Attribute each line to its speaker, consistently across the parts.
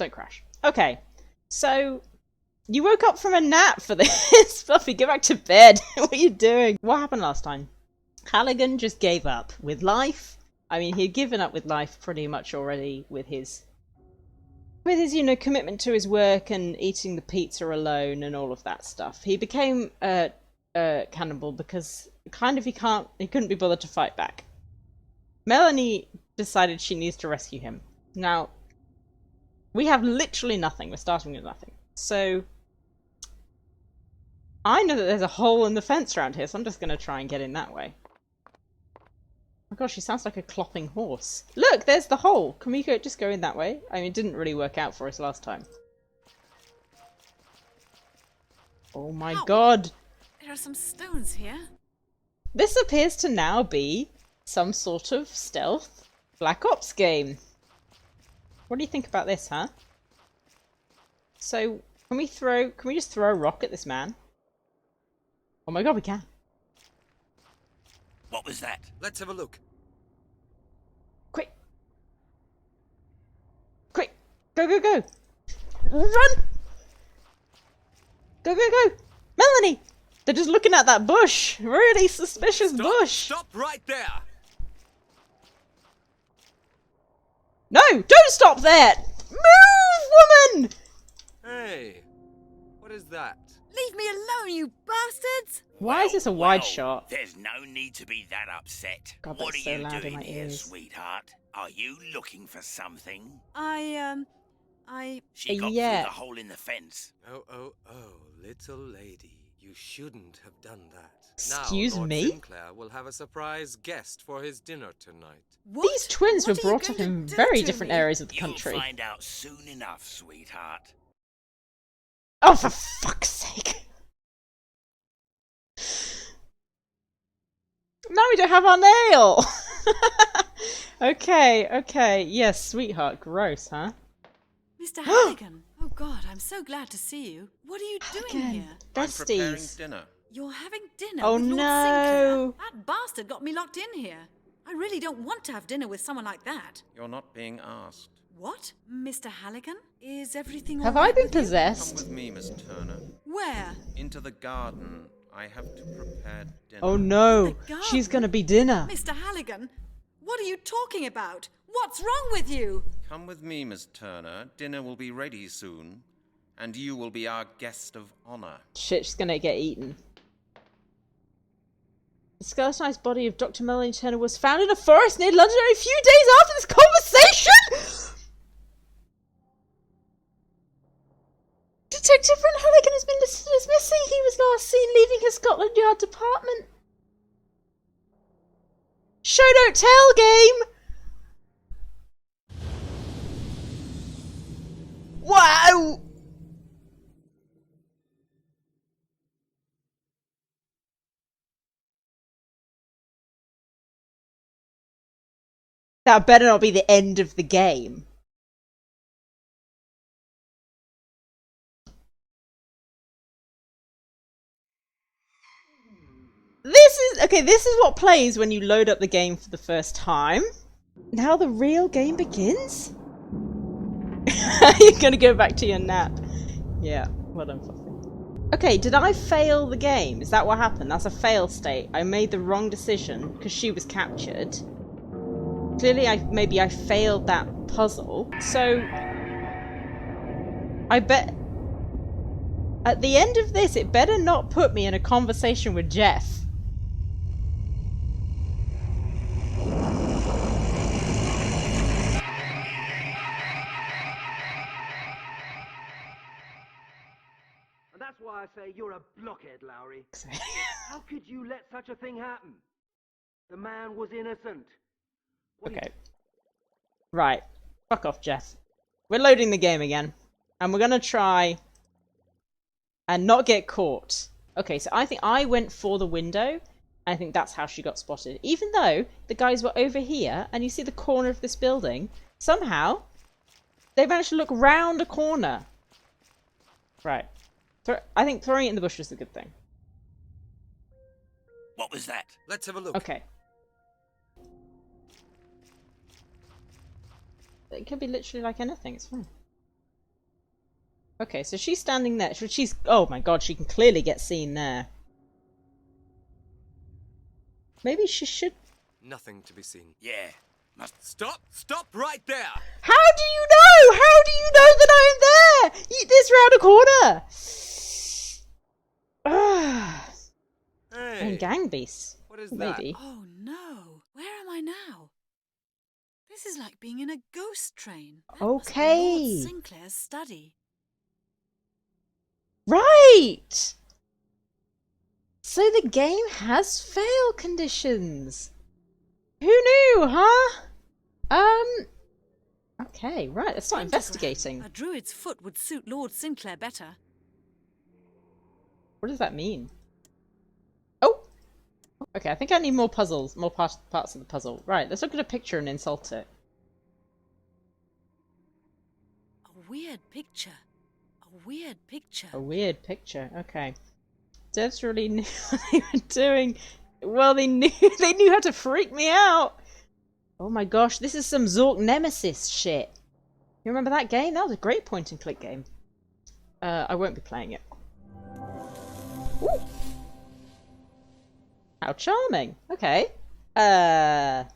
Speaker 1: Don't crash. Okay, so you woke up from a nap for this. Fluffy, get back to bed. What are you doing? What happened last time? Halligan just gave up with life. I mean, he'd given up with life pretty much already with his, you know, commitment to his work and eating the pizza alone and all of that stuff. He became a cannibal because kind of he couldn't be bothered to fight back. Melanie decided she needs to rescue him. Now, we have literally nothing. We're starting with nothing. So, I know that there's a hole in the fence around here, so I'm just going to try and get in that way. Oh my gosh, he sounds like a clopping horse. Look, there's the hole. Can we just go in that way? I mean, it didn't really work out for us last time. Oh my god.
Speaker 2: There are some stones here.
Speaker 1: This appears to now be some sort of stealth Black Ops game. What do you think about this, huh? So, can we just throw a rock at this man? Oh my god, we can.
Speaker 3: What was that?
Speaker 4: Let's have a look.
Speaker 1: Quick! Quick! Go, go, go! Run! Go, go, go! Melanie! They're just looking at that bush! Really suspicious bush!
Speaker 4: Stop right there!
Speaker 1: No! Don't stop there! Move, woman!
Speaker 4: Hey, what is that?
Speaker 2: Leave me alone, you bastards!
Speaker 1: Why is this a wide shot?
Speaker 3: There's no need to be that upset.
Speaker 1: God,
Speaker 3: What are
Speaker 1: that's so
Speaker 3: you
Speaker 1: loud in
Speaker 3: doing
Speaker 1: my
Speaker 3: here,
Speaker 1: ears.
Speaker 3: sweetheart? Are you looking for something?
Speaker 2: I
Speaker 3: She got
Speaker 1: Yeah.
Speaker 3: through the hole in the fence.
Speaker 4: Oh, little lady. You shouldn't have done that.
Speaker 1: Excuse
Speaker 4: now, Lord
Speaker 1: me?
Speaker 4: Sinclair will have a surprise guest for his dinner tonight.
Speaker 2: what?
Speaker 1: These twins were
Speaker 2: What are you
Speaker 1: brought up
Speaker 2: going
Speaker 1: in
Speaker 2: to do
Speaker 1: very
Speaker 2: to
Speaker 1: different
Speaker 2: me?
Speaker 1: areas of the
Speaker 3: You'll
Speaker 1: country.
Speaker 3: find out soon enough, sweetheart.
Speaker 1: Oh, for fuck's sake! Now we don't have our nail! Okay, yes, sweetheart, gross, huh?
Speaker 2: Mr. Halligan. Oh God, I'm so glad to see you. What are you doing
Speaker 1: Again.
Speaker 2: here?
Speaker 5: I'm preparing
Speaker 1: Besties.
Speaker 5: dinner.
Speaker 2: You're having dinner
Speaker 1: Oh,
Speaker 2: with Lord
Speaker 1: no.
Speaker 2: Sinclair? That bastard got me locked in here. I really don't want to have dinner with someone like that.
Speaker 5: You're not being asked.
Speaker 2: What? Mr. Halligan? Is everything
Speaker 1: Have
Speaker 2: all
Speaker 1: I
Speaker 2: right
Speaker 1: been
Speaker 2: with you?
Speaker 5: Come
Speaker 1: possessed?
Speaker 5: with me, Miss Turner.
Speaker 2: Where?
Speaker 5: Into the garden. I have to prepare dinner.
Speaker 1: Oh no,
Speaker 2: The garden.
Speaker 1: she's gonna be dinner.
Speaker 2: Mr. Halligan? What are you talking about? What's wrong with you?
Speaker 5: Come with me, Miss Turner. Dinner will be ready soon. And you will be our guest of honor.
Speaker 1: Shit, she's gonna get eaten. The skeletonized body of Dr. Melanie Turner was found in a forest near London a few days after this conversation! Detective Brent Halligan has been listed as missing. He was last seen leaving his Scotland Yard department. Show don't tell game! Wow! That better not be the end of the game. This is what plays when you load up the game for the first time. Now the real game begins? You're gonna go back to your nap. Yeah, well done, Fluffy. Okay, did I fail the game? Is that what happened? That's a fail state. I made the wrong decision because she was captured. Clearly, maybe I failed that puzzle. So, I bet at the end of this, it better not put me in a conversation with Jeff.
Speaker 6: And that's why I say you're a blockhead, Lowry. How could you let such a thing happen? The man was innocent.
Speaker 1: Okay. Right. Fuck off, Jeff. We're loading the game again. And we're gonna try and not get caught. Okay, so I think I went for the window. I think that's how she got spotted. Even though the guys were over here, and you see the corner of this building, somehow they managed to look round a corner. Right. I think throwing it in the bush was a good thing.
Speaker 3: What was that?
Speaker 4: Let's have a look.
Speaker 1: Okay. It could be literally like anything, it's fine. Okay, so she's standing there. She's... Oh my god, she can clearly get seen there. Maybe she should...
Speaker 4: Nothing to be seen.
Speaker 3: Yeah, must...
Speaker 4: Stop right there!
Speaker 1: How do you know? How do you know that I'm there? This round a corner.
Speaker 4: Hey,
Speaker 1: And gang beasts.
Speaker 4: what is
Speaker 1: Maybe.
Speaker 2: Oh no! Where am I now? This is like being in a ghost train. That must be
Speaker 1: Okay.
Speaker 2: Lord Sinclair's study.
Speaker 1: Right! So the game has fail conditions. Who knew, huh? Okay, right, let's start
Speaker 2: Pentagram.
Speaker 1: investigating.
Speaker 2: A druid's foot would suit Lord Sinclair better.
Speaker 1: What does that mean? Oh! Okay, I think I need more puzzles, more parts of the puzzle. Right, let's look at a picture and insult it.
Speaker 2: A weird picture. A weird picture.
Speaker 1: A weird picture, okay. Devs really knew what they were doing. Well, they knew how to freak me out. Oh my gosh, this is some Zork Nemesis shit. You remember that game? That was a great point and click game. I won't be playing it. Ooh. How charming. Okay.
Speaker 2: That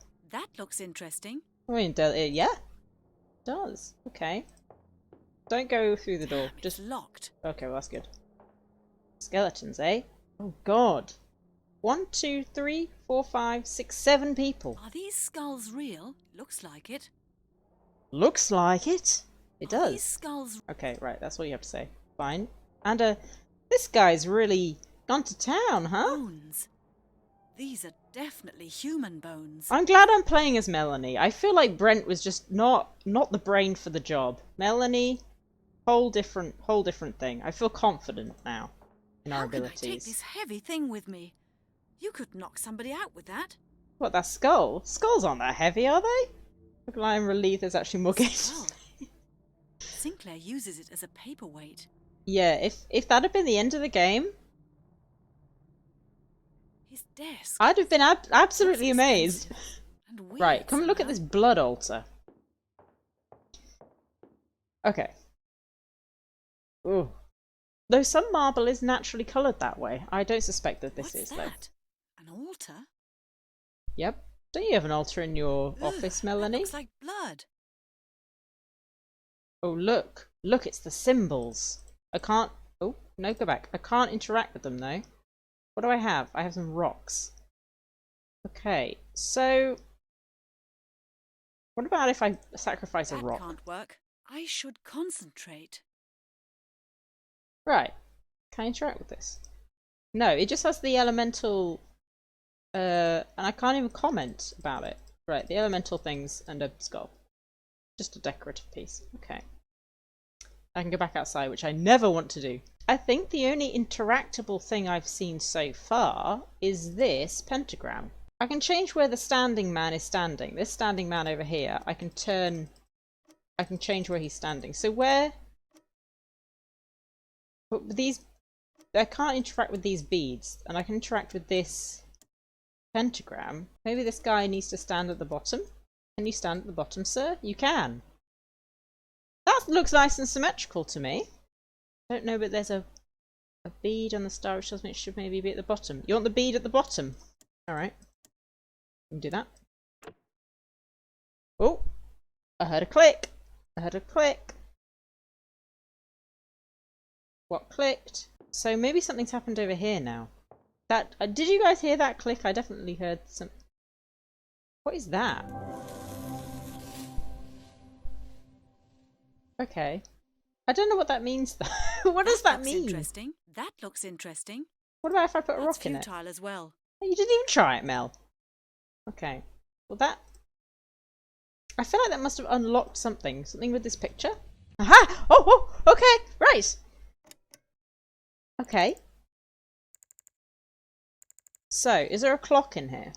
Speaker 2: looks interesting.
Speaker 1: I mean, yeah. It does. Okay. Don't go through the door.
Speaker 2: Damn,
Speaker 1: Just...
Speaker 2: it's locked.
Speaker 1: Okay, well that's good. Skeletons, eh? Oh god. 1, 2, 3, 4, 5, 6, 7 people.
Speaker 2: Are these skulls real? Looks like it.
Speaker 1: Looks like it. It
Speaker 2: Are
Speaker 1: does.
Speaker 2: these skulls
Speaker 1: Okay, right, that's what you have to say. Fine. And, this guy's really gone to town, huh?
Speaker 2: bones? These are definitely human bones.
Speaker 1: I'm glad I'm playing as Melanie. I feel like Brent was just not the brain for the job. Melanie, whole different thing. I feel confident now in our
Speaker 2: How can I take
Speaker 1: abilities.
Speaker 2: this heavy thing with me? You could knock somebody out with that.
Speaker 1: What, that skull? Skulls aren't that heavy, are they? Look, I'm relieved there's actually more games.
Speaker 2: Skull. Sinclair uses it as a paperweight.
Speaker 1: Yeah, if that had been the end of the game,
Speaker 2: His desk.
Speaker 1: I'd have been absolutely
Speaker 2: Looks
Speaker 1: amazed.
Speaker 2: expensive and weird
Speaker 1: Right, come and look at
Speaker 2: somehow.
Speaker 1: this blood altar. Okay. Ooh. Though some marble is naturally coloured that way. I don't suspect that this
Speaker 2: What's
Speaker 1: is,
Speaker 2: that? An altar?
Speaker 1: though. Yep. Don't you have an altar in your office,
Speaker 2: Ugh,
Speaker 1: Melanie?
Speaker 2: That looks like blood.
Speaker 1: Oh, look. Look, it's the symbols. I can't... Oh, no, go back. I can't interact with them, though. What do I have? I have some rocks. Okay, so... What about if I sacrifice a
Speaker 2: That
Speaker 1: rock?
Speaker 2: can't work. I should concentrate.
Speaker 1: Right. Can I interact with this? No, it just has the elemental... and I can't even comment about it. Right, the elemental things and a skull. Just a decorative piece. Okay. I can go back outside, which I never want to do. I think the only interactable thing I've seen so far is this pentagram. I can change where the standing man is standing. This standing man over here, I can change where he's standing. So where... But these... I can't interact with these beads, and I can interact with this pentagram. Maybe this guy needs to stand at the bottom. Can you stand at the bottom, sir? You can. That looks nice and symmetrical to me. Don't know, but there's a bead on the star which tells me it should maybe be at the bottom. You want the bead at the bottom? Alright. You can do that. Oh! I heard a click! I heard a click! What clicked? So maybe something's happened over here now. That did you guys hear that click? I definitely heard some... What is that? Okay. I don't know what that means though. What does that
Speaker 2: looks
Speaker 1: mean?
Speaker 2: Interesting. That looks interesting.
Speaker 1: What about if I put a
Speaker 2: That's
Speaker 1: rock in it?
Speaker 2: futile as well.
Speaker 1: You didn't even try it, Mel. Okay. Well, that... I feel like that must have unlocked something. Something with this picture? Aha! Oh! Okay! Right! Okay. So, is there a clock in here?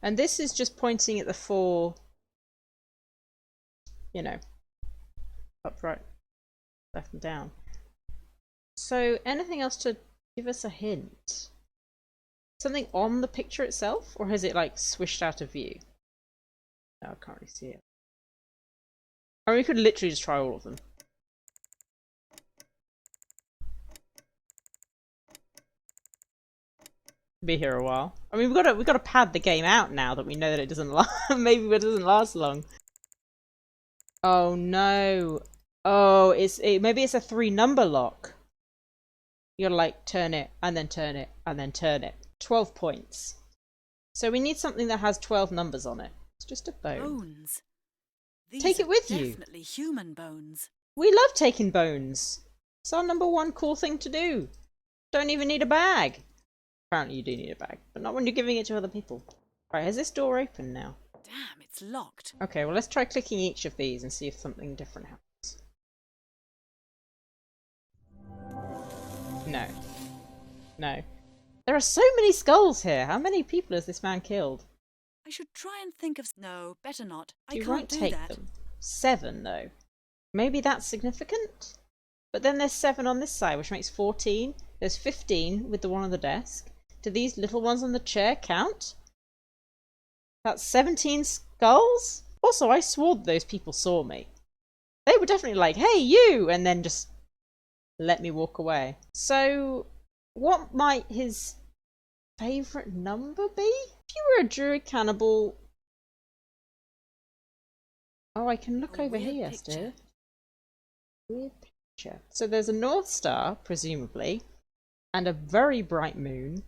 Speaker 1: And this is just pointing at the four... You know. Up, right, left and down. So, anything else to give us a hint? Something on the picture itself? Or has it, like, swished out of view? No, I can't really see it. Or we could literally just try all of them. Be here a while. I mean, we've got to pad the game out now that we know that it doesn't last. Maybe it doesn't last long. Oh no! Oh, maybe it's a 3-number lock. You gotta like turn it and then turn it and then turn it. 12 points. So we need something that has 12 numbers on it. It's just a bone.
Speaker 2: Bones. These
Speaker 1: Take it with
Speaker 2: are
Speaker 1: you.
Speaker 2: Definitely human bones.
Speaker 1: We love taking bones. It's our #1 cool thing to do. Don't even need a bag. Apparently you do need a bag, but not when you're giving it to other people. Right, has this door open now?
Speaker 2: Damn, it's locked.
Speaker 1: Okay, well let's try clicking each of these and see if something different happens. No. No. There are so many skulls here. How many people has this man killed?
Speaker 2: I should try and think of... No, better not. I
Speaker 1: You
Speaker 2: can't
Speaker 1: won't
Speaker 2: do
Speaker 1: take
Speaker 2: that.
Speaker 1: them. 7 though. Maybe that's significant? But then there's 7 on this side, which makes 14. There's 15 with the one on the desk. Do these little ones on the chair count? That's 17 skulls? Also, I swore that those people saw me. They were definitely like, hey, you! And then just let me walk away. So, what might his favourite number be? If you were a druid cannibal... Oh, I can look over here still. Weird picture. So there's a North Star, presumably, and a very bright moon,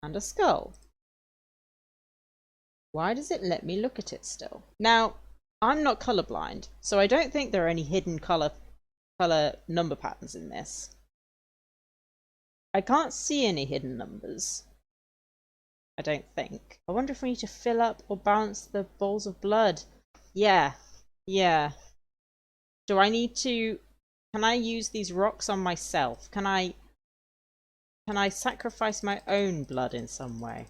Speaker 1: and a skull. Why does it let me look at it still? Now, I'm not colourblind, so I don't think there are any hidden colour number patterns in this. I can't see any hidden numbers. I don't think. I wonder if we need to fill up or balance the balls of blood. Yeah. Yeah. Do I need to... Can I use these rocks on myself? Can I sacrifice my own blood in some way?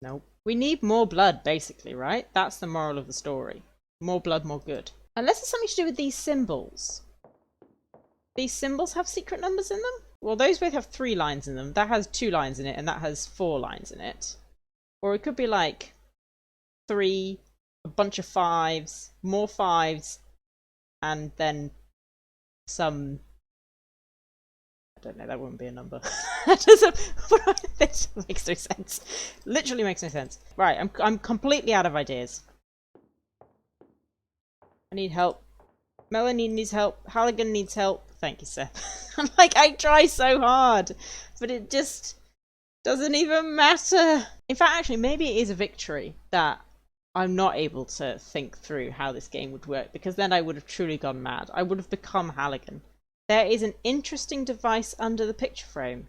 Speaker 1: Nope. We need more blood, basically, right? That's the moral of the story. More blood, more good. Unless it's something to do with these symbols. These symbols have secret numbers in them? Well, those both have 3 lines in them. That has 2 lines in it, and that has 4 lines in it. Or it could be like 3, a bunch of 5s, more 5s, and then some... I don't know, that wouldn't be a number. That makes no sense. Literally makes no sense. Right, I'm completely out of ideas. I need help. Melanie needs help. Halligan needs help. Thank you, Seth. Like, I try so hard, but it just doesn't even matter. In fact, actually, maybe it is a victory that I'm not able to think through how this game would work, because then I would have truly gone mad. I would have become Halligan. There is an interesting device under the picture frame.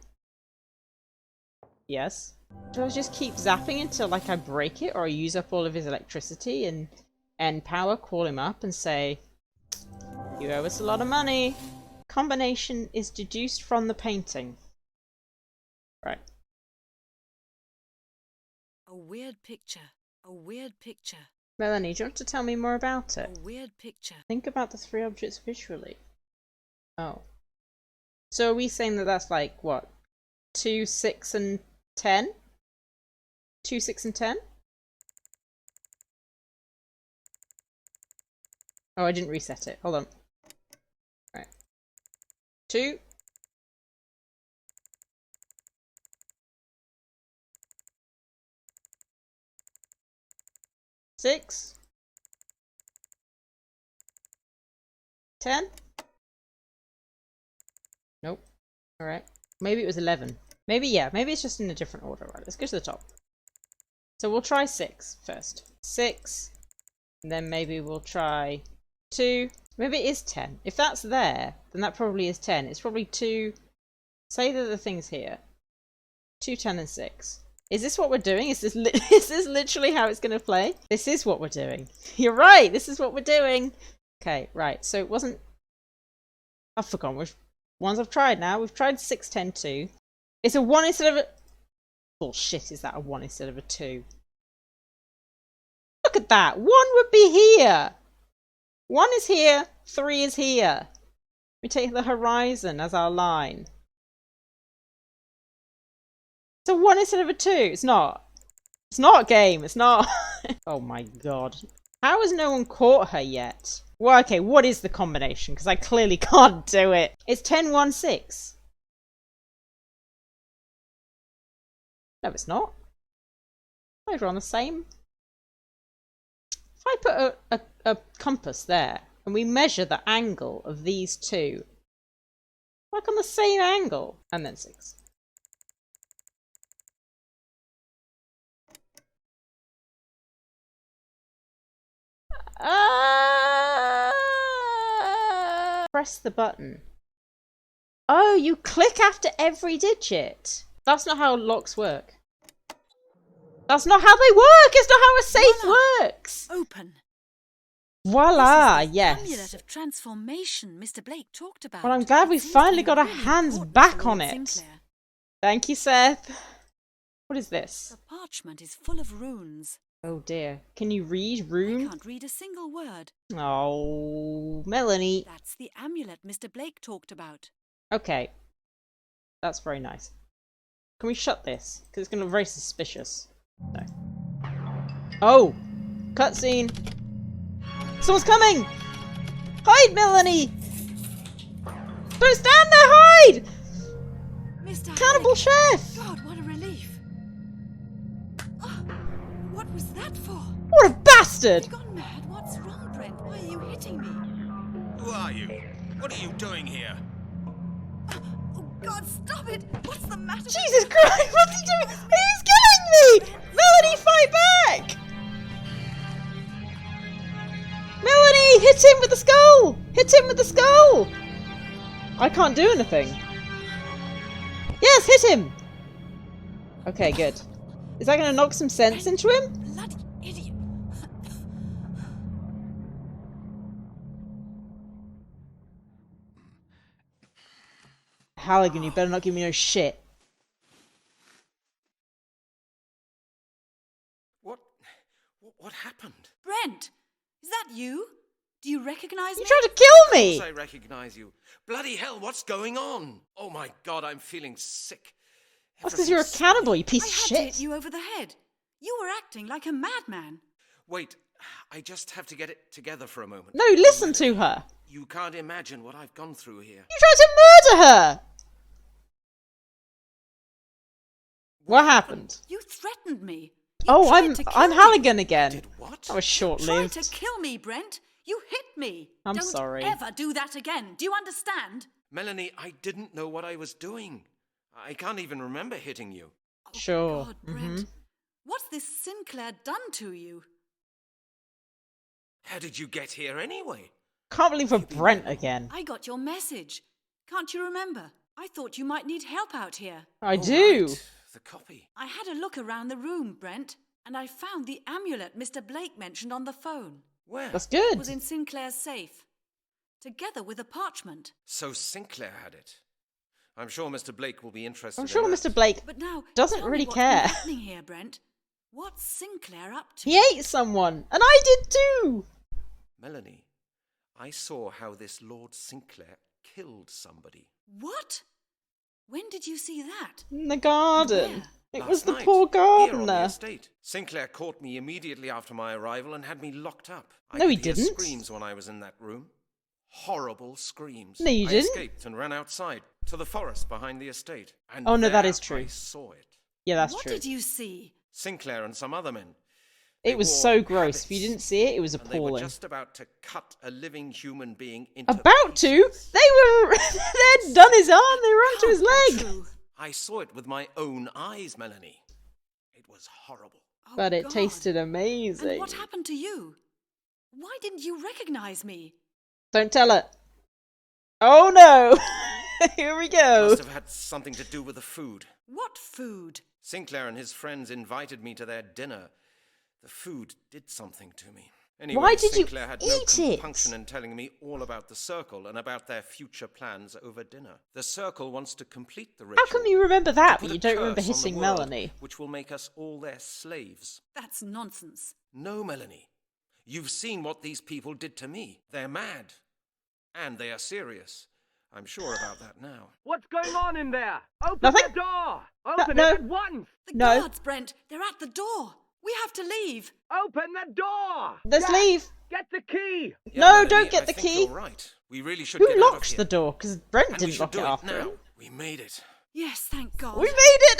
Speaker 1: Yes. Do I just keep zapping until like I break it, or I use up all of his electricity and end power, call him up and say, you owe us a lot of money. Combination is deduced from the painting. Right.
Speaker 2: A weird picture. A weird picture.
Speaker 1: Melanie, do you want to tell me more about it?
Speaker 2: A weird picture.
Speaker 1: Think about the 3 objects visually. Oh. So are we saying that that's like, what? 2, 6, and 10? 2, 6, and 10? Oh, I didn't reset it. Hold on. Right. 2. 6. 10. Nope. Alright. Maybe it was 11. Maybe, yeah. Maybe it's just in a different order. Right, let's go to the top. So we'll try 6 first. 6. And then maybe we'll try 2. Maybe it is 10. If that's there, then that probably is 10. It's probably 2. Say that the thing's here. 2, 10, and 6. Is this what we're doing? Is this literally how it's going to play? This is what we're doing. You're right. This is what we're doing. Okay, right. So it wasn't... I've forgotten which ones I've tried now. We've tried 6, 10, 2. It's a 1 instead of a... Bullshit, is that a 1 instead of a 2? Look at that. 1 would be here. 1 is here. 3 is here. We take the horizon as our line. It's a 1 instead of a 2. It's not. It's not a game. It's not. Oh my god. How has no one caught her yet? Well, okay, what is the combination? Because I clearly can't do it. It's 10-1-6. No, it's not. Those are on the same. If I put a compass there, and we measure the angle of these two, like on the same angle, and then 6. Press the button. Oh, you click after every digit. That's not how locks work. That's not how they work. It's not how a safe works.
Speaker 2: Open.
Speaker 1: Voila,
Speaker 2: This is the
Speaker 1: yes.
Speaker 2: Amulet of Transformation Mr. Blake talked about.
Speaker 1: Well, I'm glad
Speaker 2: It
Speaker 1: we've
Speaker 2: seems to
Speaker 1: finally
Speaker 2: be
Speaker 1: got our
Speaker 2: really
Speaker 1: hands
Speaker 2: important
Speaker 1: back
Speaker 2: for
Speaker 1: on
Speaker 2: Lord
Speaker 1: it.
Speaker 2: Sinclair.
Speaker 1: Thank you, Seth. What is this?
Speaker 2: The parchment is full of runes.
Speaker 1: Oh dear. Can you read
Speaker 2: I
Speaker 1: rune?
Speaker 2: can't read a single word.
Speaker 1: Oh, Melanie.
Speaker 2: That's the amulet Mr. Blake talked about.
Speaker 1: Okay. That's very nice. Can we shut this? Because it's going to look very suspicious. No. Oh! Cutscene! Someone's coming! Hide, Melanie! Don't stand there! Hide!
Speaker 2: Mr.
Speaker 1: Cannibal
Speaker 2: Halligan.
Speaker 1: chef!
Speaker 2: God, what a relief. Oh, what was that for?
Speaker 1: What a bastard!
Speaker 2: Have you gone mad? What's wrong, Brent? Why are you hitting me?
Speaker 3: Who are you? What are you doing here?
Speaker 2: Oh, God, stop it! What's the matter?
Speaker 1: Jesus Christ! What's he doing? He's killing me! Melanie, fight back! Melanie, hit him with the skull! Hit him with the skull! I can't do anything. Yes, hit him! Okay, good. Is that going to knock some sense into him?
Speaker 2: Bloody idiot.
Speaker 1: Halligan, you better not give me no shit.
Speaker 4: What happened?
Speaker 2: Brent, is that you? Do you recognize
Speaker 1: You
Speaker 2: me?
Speaker 1: tried to kill me!
Speaker 4: Of course I recognize you. Bloody hell, what's going on? Oh my god, I'm feeling sick.
Speaker 1: That's because you're a cannibal, you piece
Speaker 2: I
Speaker 1: of
Speaker 2: had to
Speaker 1: shit.
Speaker 2: hit you over the head. You were acting like a madman.
Speaker 4: Wait, I just have to get it together for a moment.
Speaker 1: No, listen to her.
Speaker 4: You can't imagine what I've gone through here.
Speaker 1: You tried to murder her! What happened?
Speaker 2: You threatened me. You
Speaker 1: Oh,
Speaker 2: tried to kill
Speaker 1: I'm
Speaker 2: me.
Speaker 1: Halligan again.
Speaker 4: Did what?
Speaker 1: That was
Speaker 2: You tried
Speaker 1: short-lived.
Speaker 2: to kill me, Brent. You hit me.
Speaker 1: I'm
Speaker 2: Don't
Speaker 1: sorry.
Speaker 2: ever do that again. Do you understand?
Speaker 4: Melanie, I didn't know what I was doing. I can't even remember hitting you.
Speaker 1: Sure.
Speaker 2: God, Brent. What's this Sinclair done to you?
Speaker 4: How did you get here anyway?
Speaker 1: Can't believe we're Brent again.
Speaker 2: I got your message. Can't you remember? I thought you might need help out here.
Speaker 1: I
Speaker 4: Oh,
Speaker 1: do.
Speaker 4: right, the copy.
Speaker 2: I had a look around the room, Brent, and I found the amulet Mr. Blake mentioned on the phone.
Speaker 4: Where?
Speaker 1: That's
Speaker 2: It
Speaker 1: good.
Speaker 2: was in Sinclair's safe, together with a parchment.
Speaker 4: So Sinclair had it. I'm sure Mr. Blake will be interested
Speaker 1: I'm sure
Speaker 4: in
Speaker 1: Mr.
Speaker 4: that.
Speaker 1: Blake
Speaker 2: But now,
Speaker 1: doesn't
Speaker 2: tell me
Speaker 1: really
Speaker 2: what's
Speaker 1: care.
Speaker 2: been happening here, Brent? What's Sinclair up to?
Speaker 1: He ate someone, and I did too.
Speaker 4: Melanie, I saw how this Lord Sinclair killed somebody.
Speaker 2: What? When did you see that?
Speaker 1: In the garden.
Speaker 2: Where?
Speaker 1: It
Speaker 4: Last
Speaker 1: was the
Speaker 4: night,
Speaker 1: poor
Speaker 4: here on the
Speaker 1: gardener.
Speaker 4: estate. Sinclair caught me immediately after my arrival and had me locked up.
Speaker 1: No, he
Speaker 4: I could hear
Speaker 1: didn't.
Speaker 4: screams when I was in that room. Horrible screams.
Speaker 1: No, you
Speaker 4: I
Speaker 1: didn't.
Speaker 4: escaped and ran outside to the forest behind the estate. And
Speaker 1: Oh, no, that
Speaker 4: there
Speaker 1: is true.
Speaker 4: I saw it.
Speaker 1: Yeah, that's
Speaker 2: What
Speaker 1: true.
Speaker 2: did you see?
Speaker 4: Sinclair and some other men.
Speaker 1: It
Speaker 4: They
Speaker 1: was
Speaker 4: wore
Speaker 1: so gross. If you
Speaker 4: habits,
Speaker 1: didn't see it, it was
Speaker 4: and they were
Speaker 1: appalling.
Speaker 4: just about to cut a living human being into
Speaker 1: About to?
Speaker 4: pieces.
Speaker 1: They were. They'd done his arm, they were onto his
Speaker 2: Can't be
Speaker 1: leg.
Speaker 2: true.
Speaker 4: I saw it with my own eyes, Melanie. It was horrible.
Speaker 2: Oh,
Speaker 1: But it
Speaker 2: God.
Speaker 1: tasted amazing.
Speaker 2: And what happened to you? Why didn't you recognize me?
Speaker 1: Don't tell it. Oh no! Here we go.
Speaker 4: Must have had something to do with the food.
Speaker 2: What food?
Speaker 4: Sinclair and his friends invited me to their dinner. The food did something to me. Anyway,
Speaker 1: Why did you
Speaker 4: Sinclair had
Speaker 1: eat
Speaker 4: no
Speaker 1: it?
Speaker 4: compunction in telling me all about the Circle and about their future plans over dinner. The Circle wants to complete the ritual.
Speaker 1: How come you remember that,
Speaker 4: to
Speaker 1: but
Speaker 4: put
Speaker 1: you
Speaker 4: a
Speaker 1: don't remember
Speaker 4: curse on the
Speaker 1: hitting
Speaker 4: world,
Speaker 1: Melanie?
Speaker 4: which will make us all their slaves.
Speaker 2: That's nonsense.
Speaker 4: No, Melanie. You've seen what these people did to me. They're mad. And they are serious. I'm sure about that now.
Speaker 6: What's going on in there? Open
Speaker 1: Nothing.
Speaker 6: the door! Open
Speaker 1: No.
Speaker 6: it at once!
Speaker 2: The
Speaker 1: No.
Speaker 2: guards, Brent. They're at the door. We have to leave.
Speaker 6: Open the door!
Speaker 1: Let's
Speaker 6: Jack,
Speaker 1: leave.
Speaker 6: Get the key!
Speaker 4: Yeah,
Speaker 1: No,
Speaker 4: Melanie,
Speaker 1: don't get
Speaker 4: I
Speaker 1: the
Speaker 4: think
Speaker 1: key.
Speaker 4: You're right. We really should
Speaker 1: Who
Speaker 4: get out of
Speaker 1: locked
Speaker 4: here.
Speaker 1: the door? Because Brent
Speaker 4: And we
Speaker 1: didn't
Speaker 4: should
Speaker 1: lock
Speaker 4: do
Speaker 1: it
Speaker 4: it
Speaker 1: after
Speaker 4: now.
Speaker 1: him.
Speaker 4: We made it.
Speaker 2: Yes, thank God.
Speaker 1: We made it!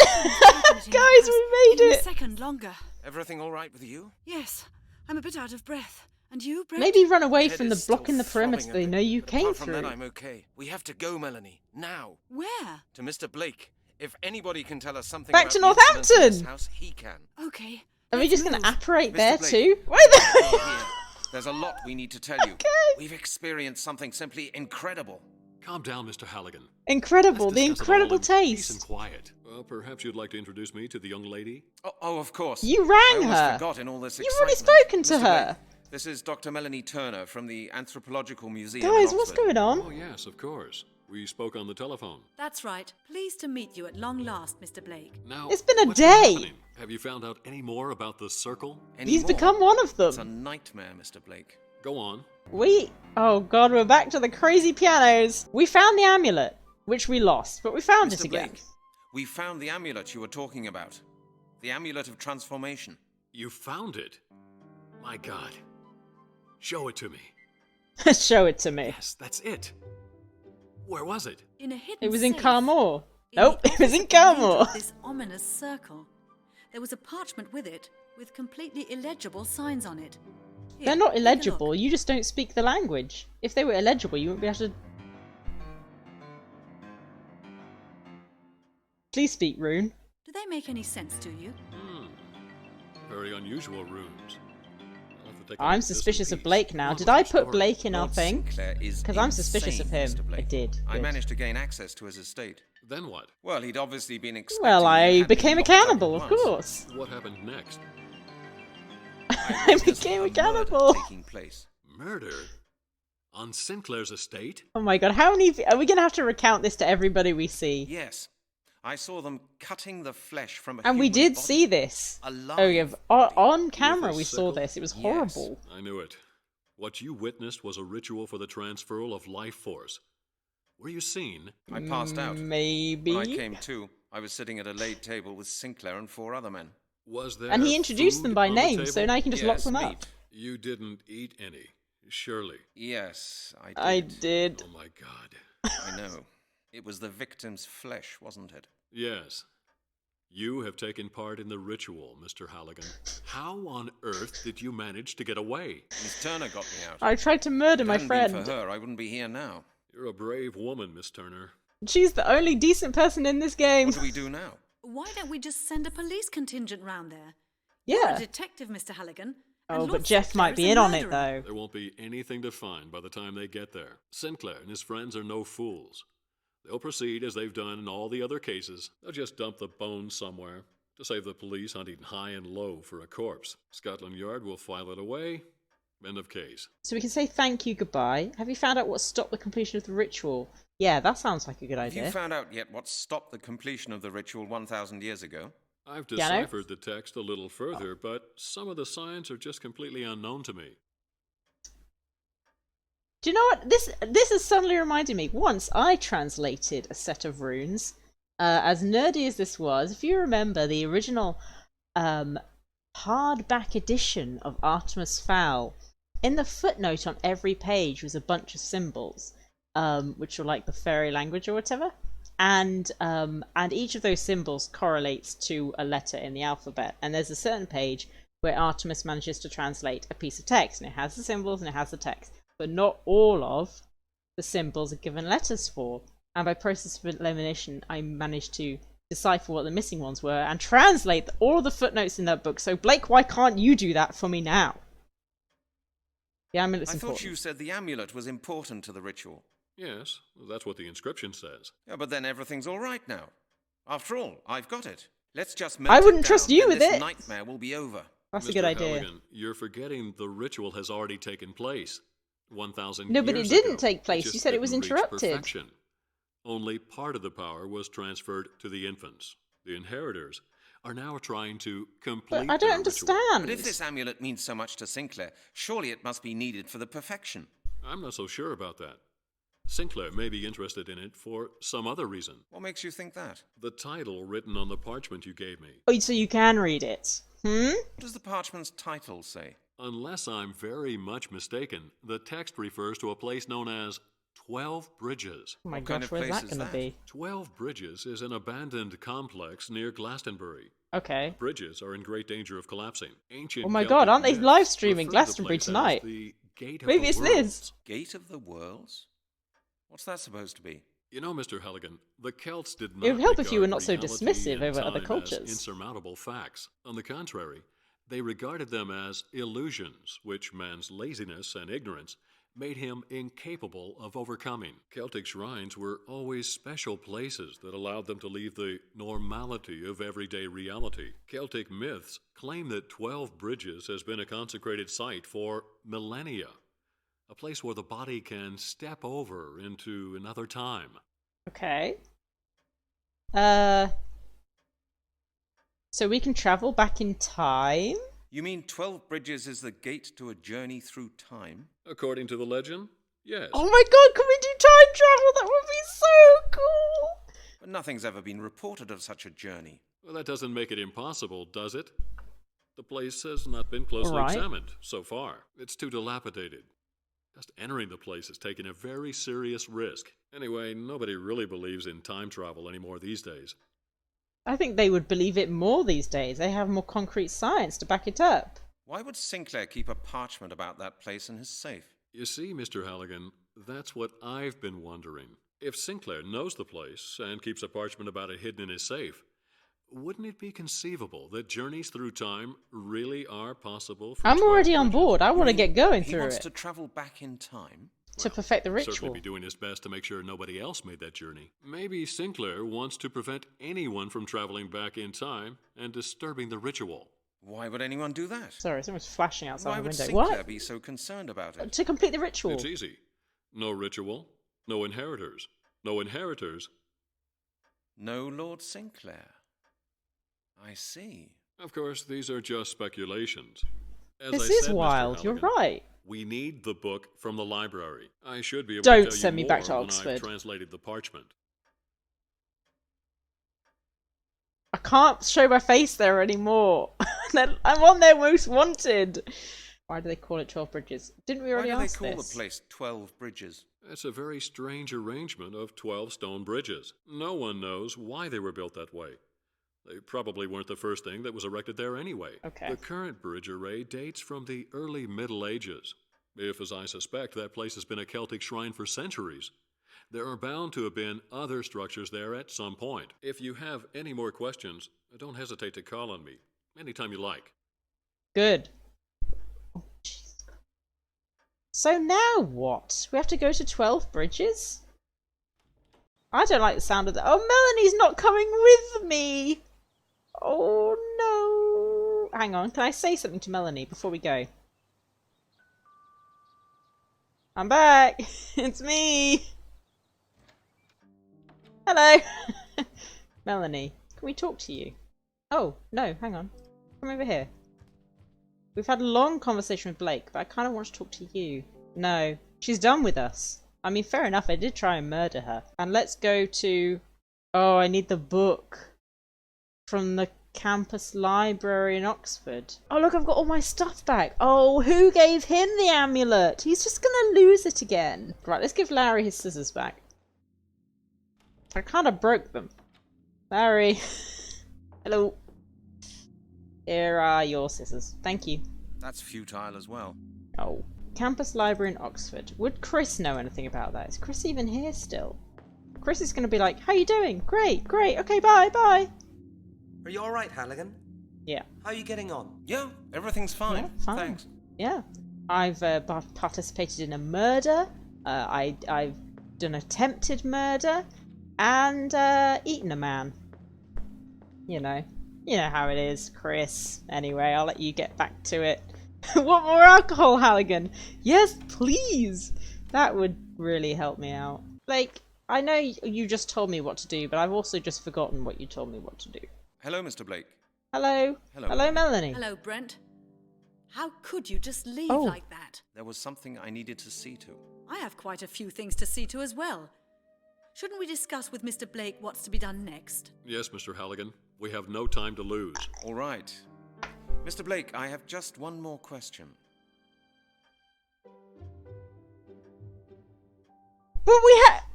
Speaker 1: Guys, we made
Speaker 2: Even a
Speaker 1: it!
Speaker 2: second longer.
Speaker 4: Everything all right with you?
Speaker 2: Yes, I'm a bit out of breath. And you, Brent?
Speaker 1: Maybe run away
Speaker 4: Head
Speaker 1: from the
Speaker 4: is still
Speaker 1: block in the perimeter
Speaker 4: throbbing a
Speaker 1: they
Speaker 4: bit,
Speaker 1: know you
Speaker 4: but
Speaker 1: came
Speaker 4: apart from
Speaker 1: through.
Speaker 4: that, I'm okay. We have to go, Melanie. Now.
Speaker 2: Where?
Speaker 4: To Mr. Blake. If anybody can tell us something
Speaker 1: Back
Speaker 4: about
Speaker 1: to
Speaker 4: the incidents in
Speaker 1: Northampton!
Speaker 4: this house, he can.
Speaker 2: Okay.
Speaker 1: Are we
Speaker 2: let's
Speaker 1: just going to
Speaker 2: move.
Speaker 1: apparate
Speaker 4: Mr.
Speaker 1: there
Speaker 4: Blake.
Speaker 1: too? Why the...
Speaker 4: Here. There's a lot we need to tell you.
Speaker 1: Okay.
Speaker 4: We've experienced something simply incredible.
Speaker 7: Calm down, Mr. Halligan.
Speaker 1: Incredible,
Speaker 7: Let's
Speaker 1: the
Speaker 7: discuss it all
Speaker 1: incredible
Speaker 7: in peace and
Speaker 1: taste.
Speaker 7: quiet. Well, perhaps you'd like to introduce me to the young lady?
Speaker 4: Oh, of course.
Speaker 1: You rang
Speaker 4: I almost
Speaker 1: her.
Speaker 4: forgot in all this
Speaker 1: You've
Speaker 4: excitement.
Speaker 1: already spoken to
Speaker 4: Mr.
Speaker 1: her.
Speaker 4: Blake, this is Dr. Melanie Turner from the Anthropological Museum in
Speaker 1: Guys, what's
Speaker 4: Oxford.
Speaker 1: going on?
Speaker 7: Oh, yes, of course. We spoke on the telephone.
Speaker 2: That's right. Pleased to meet you at long last, Mr. Blake.
Speaker 7: Now,
Speaker 1: It's been a
Speaker 7: what's
Speaker 1: day.
Speaker 7: happening? Have you found out any more about the circle?
Speaker 4: Any
Speaker 1: He's
Speaker 4: more?
Speaker 1: become one of
Speaker 4: It's a
Speaker 1: them.
Speaker 4: nightmare, Mr. Blake.
Speaker 7: Go on.
Speaker 1: Oh god, we're back to the crazy pianos. We found the amulet, which we lost, but we found it
Speaker 4: Mr.
Speaker 1: again.
Speaker 4: Blake, we found the amulet you were talking about. The Amulet of Transformation.
Speaker 7: You found it? My God. Show it to me.
Speaker 1: Show it to me.
Speaker 7: Yes, that's it. Where was it?
Speaker 2: In a hidden
Speaker 1: It was in
Speaker 2: safe
Speaker 1: Carmore.
Speaker 2: in
Speaker 1: Nope,
Speaker 2: the
Speaker 1: it was in
Speaker 2: opposite leader
Speaker 1: Carmore.
Speaker 2: of This ominous circle. There was a parchment with it, with completely illegible signs on it. Here,
Speaker 1: They're not
Speaker 2: take a look.
Speaker 1: illegible, you just don't speak the language. If they were illegible, you wouldn't be able to... Please speak rune.
Speaker 2: Do they make any sense to you?
Speaker 7: Very unusual runes. I'll have to take a look
Speaker 1: I'm
Speaker 7: at this in
Speaker 1: suspicious of
Speaker 7: peace.
Speaker 1: Blake now.
Speaker 7: Go on
Speaker 1: Did
Speaker 7: with
Speaker 1: I
Speaker 7: your
Speaker 1: put
Speaker 7: story.
Speaker 1: Blake in our
Speaker 4: Lord
Speaker 1: thing?
Speaker 4: Sinclair is
Speaker 1: Because I'm suspicious of
Speaker 4: insane,
Speaker 1: him.
Speaker 4: Mr. Blake.
Speaker 1: I did.
Speaker 4: I
Speaker 1: Good.
Speaker 4: managed to gain access to his estate.
Speaker 7: Then what?
Speaker 4: Well, he'd obviously been expecting
Speaker 1: Well,
Speaker 4: you
Speaker 1: I
Speaker 4: had been
Speaker 1: became a
Speaker 4: locked up
Speaker 1: cannibal,
Speaker 4: at
Speaker 1: of
Speaker 4: once.
Speaker 1: course.
Speaker 7: What happened next?
Speaker 1: I
Speaker 4: witnessed
Speaker 1: became a
Speaker 4: murder
Speaker 1: cannibal.
Speaker 4: taking place.
Speaker 7: Murder? On Sinclair's estate?
Speaker 1: Oh my god, how many... Are we going to have to recount this to everybody we see?
Speaker 4: Yes. I saw them cutting the flesh from a
Speaker 1: And we
Speaker 4: human
Speaker 1: did
Speaker 4: body.
Speaker 1: see this.
Speaker 4: Alive
Speaker 1: Oh yeah,
Speaker 4: body.
Speaker 1: on camera
Speaker 7: a
Speaker 1: we saw
Speaker 7: sickle?
Speaker 1: this. It was
Speaker 4: Yes.
Speaker 1: horrible.
Speaker 7: I knew it. What you witnessed was a ritual for the transferal of life force. Were you seen?
Speaker 4: I passed out.
Speaker 1: Maybe.
Speaker 4: When I came to, I was sitting at a late table with Sinclair and 4 other men.
Speaker 7: Was there
Speaker 1: And he introduced
Speaker 7: food
Speaker 1: them by
Speaker 7: on the
Speaker 1: name, so
Speaker 7: table?
Speaker 1: now you can just lock
Speaker 4: Yes,
Speaker 1: them up.
Speaker 4: meat.
Speaker 7: You didn't eat any, surely.
Speaker 4: Yes, I did.
Speaker 1: I did.
Speaker 7: Oh my God.
Speaker 4: I know. It was the victim's flesh, wasn't it?
Speaker 7: Yes. You have taken part in the ritual, Mr. Halligan. How on earth did you manage to get away?
Speaker 4: Miss Turner got me out.
Speaker 1: I tried to murder my
Speaker 4: If it hadn't
Speaker 1: friend.
Speaker 4: been for her, I wouldn't be here now.
Speaker 7: You're a brave woman, Miss Turner.
Speaker 1: She's the only decent person in this game.
Speaker 4: What do we do now?
Speaker 2: Why don't we just send a police contingent round there? You're a
Speaker 1: Yeah.
Speaker 2: detective, Mr. Halligan.
Speaker 1: Oh,
Speaker 2: and
Speaker 1: but
Speaker 2: Lord
Speaker 1: Jeff
Speaker 2: Sinclair
Speaker 1: might
Speaker 2: is
Speaker 1: be
Speaker 2: a
Speaker 1: in on it
Speaker 2: murderer.
Speaker 1: though.
Speaker 7: There won't be anything to find by the time they get there. Sinclair and his friends are no fools. They'll proceed as they've done in all the other cases. They'll just dump the bones somewhere to save the police hunting high and low for a corpse. Scotland Yard will file it away. End of case.
Speaker 1: So we can say thank you, goodbye. Have you found out what stopped the completion of the ritual? Yeah, that sounds like a good
Speaker 4: Have you
Speaker 1: idea.
Speaker 4: found out yet what stopped the completion of the ritual 1,000 years ago?
Speaker 7: I've
Speaker 1: Piano?
Speaker 7: deciphered the text a little further, but some of the signs are just completely unknown to me.
Speaker 1: Do you know what? This has suddenly reminded me. Once I translated a set of runes. As nerdy as this was, if you remember the original hardback edition of Artemis Fowl, in the footnote on every page was a bunch of symbols, which were like the fairy language or whatever, and each of those symbols correlates to a letter in the alphabet. And there's a certain page where Artemis manages to translate a piece of text, and it has the symbols and it has the text, but not all of the symbols are given letters for. And by process of elimination, I managed to decipher what the missing ones were and translate all of the footnotes in that book. So, Blake, why can't you do that for me now? The amulet's
Speaker 4: I
Speaker 1: important.
Speaker 4: thought you said the amulet was important to the ritual.
Speaker 7: Yes, that's what the inscription says.
Speaker 4: Yeah, but then everything's all right now. After all, I've got it. Let's just
Speaker 1: I
Speaker 4: melt
Speaker 1: wouldn't
Speaker 4: it
Speaker 1: trust
Speaker 4: down,
Speaker 1: you
Speaker 4: then
Speaker 1: with
Speaker 4: this
Speaker 1: it.
Speaker 4: nightmare will be over.
Speaker 1: That's a
Speaker 7: Mr.
Speaker 1: good idea.
Speaker 7: Halligan, you're forgetting the ritual has already taken place 1,000
Speaker 1: No,
Speaker 7: years
Speaker 1: but it
Speaker 7: ago.
Speaker 1: didn't take place.
Speaker 7: just
Speaker 1: You said it was
Speaker 7: didn't reach
Speaker 1: interrupted.
Speaker 7: perfection. Only part of the power was transferred to the infants. The inheritors are now trying to complete
Speaker 1: But I don't
Speaker 7: their ritual.
Speaker 1: understand.
Speaker 4: But if this amulet means so much to Sinclair, surely it must be needed for the perfection.
Speaker 7: I'm not so sure about that. Sinclair may be interested in it for some other reason.
Speaker 5: What makes you think that?
Speaker 7: The title written on the parchment you gave me.
Speaker 1: Oh, so you can read it.
Speaker 5: What does the parchment's title say?
Speaker 7: Unless I'm very much mistaken, the text refers to a place known as 12 Bridges.
Speaker 1: Oh my
Speaker 5: What kind
Speaker 1: gosh,
Speaker 5: of
Speaker 1: where's
Speaker 5: place
Speaker 1: that
Speaker 5: is
Speaker 1: going to
Speaker 5: that?
Speaker 1: be?
Speaker 7: 12 Bridges is an abandoned complex near Glastonbury.
Speaker 1: Okay.
Speaker 7: Bridges are in great danger of collapsing. Ancient
Speaker 1: Oh my
Speaker 7: Celtic
Speaker 1: god, aren't they
Speaker 7: myths
Speaker 1: live streaming
Speaker 7: refer to the
Speaker 1: Glastonbury
Speaker 7: place as
Speaker 1: tonight?
Speaker 7: the Gate of
Speaker 1: Maybe
Speaker 7: the
Speaker 1: it's
Speaker 7: Worlds.
Speaker 1: Liz.
Speaker 5: Gate of the Worlds? What's that supposed to be?
Speaker 7: You know, Mr. Halligan, the Celts did not
Speaker 1: It would help if you were
Speaker 7: regard
Speaker 1: not so
Speaker 7: reality
Speaker 1: dismissive
Speaker 7: and
Speaker 1: over other
Speaker 7: time as
Speaker 1: cultures.
Speaker 7: insurmountable facts. On the contrary, they regarded them as illusions, which man's laziness and ignorance made him incapable of overcoming. Celtic shrines were always special places that allowed them to leave the normality of everyday reality. Celtic myths claim that 12 Bridges has been a consecrated site for millennia, a place where the body can step over into another time.
Speaker 1: Okay. So we can travel back in time?
Speaker 5: You mean 12 Bridges is the gate to a journey through time?
Speaker 7: According to the legend, yes.
Speaker 1: Oh my god, can we do time travel? That would be so cool!
Speaker 5: But nothing's ever been reported of such a journey.
Speaker 7: Well, that doesn't make it impossible, does it? The place has not been closely
Speaker 1: All right.
Speaker 7: examined so far. It's too dilapidated. Just entering the place has taken a very serious risk. Anyway, nobody really believes in time travel anymore these days.
Speaker 1: I think they would believe it more these days. They have more concrete science to back it up.
Speaker 5: Why would Sinclair keep a parchment about that place in his safe?
Speaker 7: You see, Mr. Halligan, that's what I've been wondering. If Sinclair knows the place and keeps a parchment about it hidden in his safe, wouldn't it be conceivable that journeys through time really are possible for
Speaker 1: I'm
Speaker 7: 12
Speaker 1: already on
Speaker 7: Bridges?
Speaker 1: board. I want to get going
Speaker 5: He
Speaker 1: through
Speaker 5: wants
Speaker 1: it
Speaker 5: to travel back in time?
Speaker 1: to perfect the
Speaker 7: Certainly
Speaker 1: ritual.
Speaker 7: be doing his best to make sure nobody else made that journey. Maybe Sinclair wants to prevent anyone from traveling back in time and disturbing the ritual.
Speaker 5: Why would anyone do that?
Speaker 1: Sorry, someone's flashing outside
Speaker 5: Why
Speaker 1: the
Speaker 5: would
Speaker 1: window.
Speaker 5: Sinclair
Speaker 1: What?
Speaker 5: be so concerned about it?
Speaker 1: To complete the ritual.
Speaker 7: It's easy. No ritual, no inheritors. No inheritors.
Speaker 5: No Lord Sinclair. I see.
Speaker 7: Of course, these are just speculations. As
Speaker 1: This
Speaker 7: I
Speaker 1: is
Speaker 7: said, Mr.
Speaker 1: wild. You're
Speaker 7: Halligan,
Speaker 1: right.
Speaker 7: We need the book from the library. I should be able
Speaker 1: Don't
Speaker 7: to tell
Speaker 1: send
Speaker 7: you
Speaker 1: me
Speaker 7: more
Speaker 1: back to
Speaker 7: when
Speaker 1: Oxford.
Speaker 7: I've translated the parchment.
Speaker 1: I can't show my face there anymore. I'm on their most wanted. Why do they call it 12 Bridges? Didn't we
Speaker 5: Why
Speaker 1: already
Speaker 5: do they
Speaker 1: ask
Speaker 5: call
Speaker 1: this?
Speaker 5: the place 12 Bridges?
Speaker 7: It's a very strange arrangement of 12 stone bridges. No one knows why they were built that way. They probably weren't the first thing that was erected there anyway.
Speaker 1: Okay.
Speaker 7: The current bridge array dates from the early Middle Ages. If, as I suspect, that place has been a Celtic shrine for centuries, there are bound to have been other structures there at some point. If you have any more questions, don't hesitate to call on me anytime you like.
Speaker 1: Good. Oh, jeez. So now what? We have to go to 12 Bridges? I don't like the sound of that. Oh, Melanie's not coming with me! Oh no! Hang on, can I say something to Melanie before we go? I'm back! It's me! Hello! Melanie, can we talk to you? Oh, no, hang on. Come over here. We've had a long conversation with Blake, but I kind of want to talk to you. No, she's done with us. I mean, fair enough, I did try and murder her. And let's go to... Oh, I need the book. From the campus library in Oxford. Oh, look, I've got all my stuff back. Oh, who gave him the amulet? He's just gonna lose it again. Right, let's give Lowry his scissors back. I kind of broke them. Lowry. Hello. Here are your scissors. Thank you.
Speaker 5: That's futile as well.
Speaker 1: Oh. Campus library in Oxford. Would Chris know anything about that? Is Chris even here still? Chris is going to be like, how you doing? Great, great. Okay, bye, bye.
Speaker 6: Are you alright, Halligan?
Speaker 1: Yeah.
Speaker 6: How are you getting on?
Speaker 5: Yeah, everything's fine.
Speaker 1: Yeah, fine.
Speaker 5: Thanks.
Speaker 1: Yeah. I've participated in a murder. I've done attempted murder. And eaten a man. You know how it is, Chris. Anyway, I'll let you get back to it. Want more alcohol, Halligan? Yes, please. That would really help me out. Like, I know you just told me what to do, but I've also just forgotten what you told me what to do.
Speaker 5: Hello, Mr. Blake.
Speaker 1: Hello.
Speaker 5: Hello.
Speaker 1: Hello, Melanie.
Speaker 2: Hello, Brent. How could you just leave
Speaker 1: Oh.
Speaker 2: like that?
Speaker 5: There was something I needed to see to.
Speaker 2: I have quite a few things to see to as well. Shouldn't we discuss with Mr. Blake what's to be done next?
Speaker 7: Yes, Mr. Halligan. We have no time to lose.
Speaker 5: All right. Mr. Blake, I have just one more question.
Speaker 1: But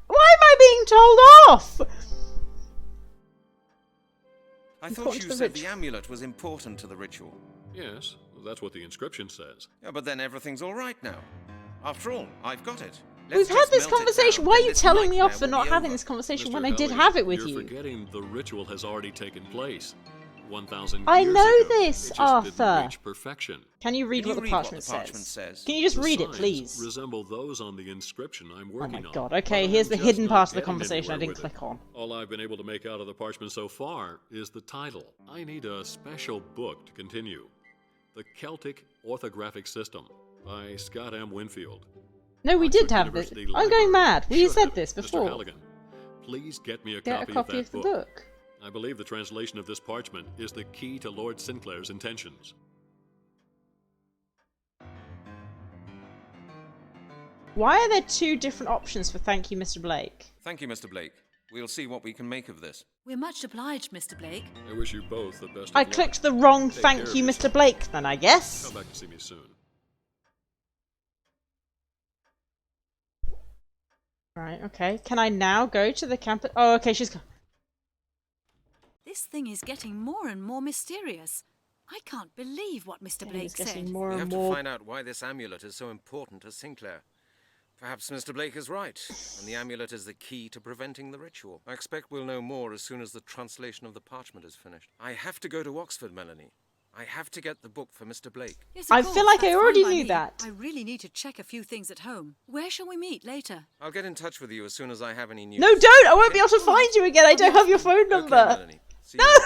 Speaker 1: why am I being told off?
Speaker 5: I thought
Speaker 1: Important
Speaker 5: you
Speaker 1: to the
Speaker 5: said the
Speaker 1: ritual.
Speaker 5: amulet was important to the ritual.
Speaker 7: Yes, that's what the inscription says.
Speaker 5: Yeah, but then everything's all right now. After all, I've got it.
Speaker 1: We've
Speaker 5: Let's
Speaker 1: had
Speaker 5: just
Speaker 1: this
Speaker 5: melt it
Speaker 1: conversation.
Speaker 5: down,
Speaker 1: Why are
Speaker 5: then
Speaker 1: you
Speaker 5: this
Speaker 1: telling me off
Speaker 5: nightmare
Speaker 1: for
Speaker 5: will
Speaker 1: not
Speaker 5: be
Speaker 1: having
Speaker 5: over.
Speaker 1: this conversation
Speaker 7: Mr.
Speaker 1: when I did
Speaker 7: Halligan,
Speaker 1: have it with
Speaker 7: you're
Speaker 1: you?
Speaker 7: forgetting the ritual has already taken place. 1,000
Speaker 1: I
Speaker 7: years
Speaker 1: know
Speaker 7: ago.
Speaker 1: this,
Speaker 7: It just
Speaker 1: Arthur.
Speaker 7: didn't reach perfection.
Speaker 1: Can you read
Speaker 5: Can
Speaker 1: what
Speaker 5: you
Speaker 1: the
Speaker 5: read
Speaker 1: parchment
Speaker 5: what the parchment
Speaker 1: says?
Speaker 5: says?
Speaker 1: Can you just
Speaker 7: The
Speaker 1: read it,
Speaker 7: signs
Speaker 1: please?
Speaker 7: resemble those on the inscription I'm
Speaker 1: Oh
Speaker 7: working
Speaker 1: my
Speaker 7: on.
Speaker 1: god. Okay,
Speaker 7: But
Speaker 1: here's
Speaker 7: I'm
Speaker 1: the
Speaker 7: just
Speaker 1: hidden
Speaker 7: not
Speaker 1: part of the
Speaker 7: getting
Speaker 1: conversation I
Speaker 7: anywhere
Speaker 1: didn't
Speaker 7: with it.
Speaker 1: click on.
Speaker 7: All I've been able to make out of the parchment so far is the title. I need a special book to continue. The Celtic Orthographic System by Scott M. Winfield.
Speaker 1: No, we did
Speaker 7: Oxford
Speaker 1: have this.
Speaker 7: University
Speaker 1: I'm going
Speaker 7: Library
Speaker 1: mad. We
Speaker 7: should
Speaker 1: said
Speaker 7: have
Speaker 1: this
Speaker 7: it. Mr.
Speaker 1: before.
Speaker 7: Halligan, please get me a
Speaker 1: Get a copy
Speaker 7: of
Speaker 1: of
Speaker 7: that
Speaker 1: the book.
Speaker 7: I believe the translation of this parchment is the key to Lord Sinclair's intentions.
Speaker 1: Why are there two different options for thank you, Mr. Blake?
Speaker 5: Thank you, Mr. Blake. We'll see what we can make of this.
Speaker 2: We're much obliged, Mr. Blake.
Speaker 7: I wish you both the best of
Speaker 1: I
Speaker 7: luck.
Speaker 1: clicked the wrong
Speaker 7: Take care
Speaker 1: thank
Speaker 7: of
Speaker 1: you, Mr.
Speaker 7: yourself.
Speaker 1: Blake, then I guess.
Speaker 7: Come back to see me soon.
Speaker 1: Right, okay. Can I now go to the campus? Oh, okay, she's...
Speaker 2: This thing is getting more and more mysterious. I can't believe what Mr.
Speaker 1: It's
Speaker 2: Blake
Speaker 1: getting
Speaker 2: said.
Speaker 1: more
Speaker 5: We
Speaker 1: and
Speaker 5: have to
Speaker 1: more...
Speaker 5: find out why this amulet is so important to Sinclair. Perhaps Mr. Blake is right, and the amulet is the key to preventing the ritual. I expect we'll know more as soon as the translation of the parchment is finished. I have to go to Oxford, Melanie. I have to get the book for Mr. Blake.
Speaker 2: Yes,
Speaker 1: I
Speaker 2: of
Speaker 1: feel
Speaker 2: course,
Speaker 1: like I
Speaker 2: that's
Speaker 1: already
Speaker 2: fine by
Speaker 1: knew
Speaker 2: me.
Speaker 1: that.
Speaker 2: I really need to check a few things at home. Where shall we meet later?
Speaker 5: I'll get in touch with you as soon as I have any news.
Speaker 1: No, don't! I won't be able to find you again! I don't have your phone
Speaker 5: Okay,
Speaker 1: number!
Speaker 5: Melanie. See
Speaker 1: No!
Speaker 5: you.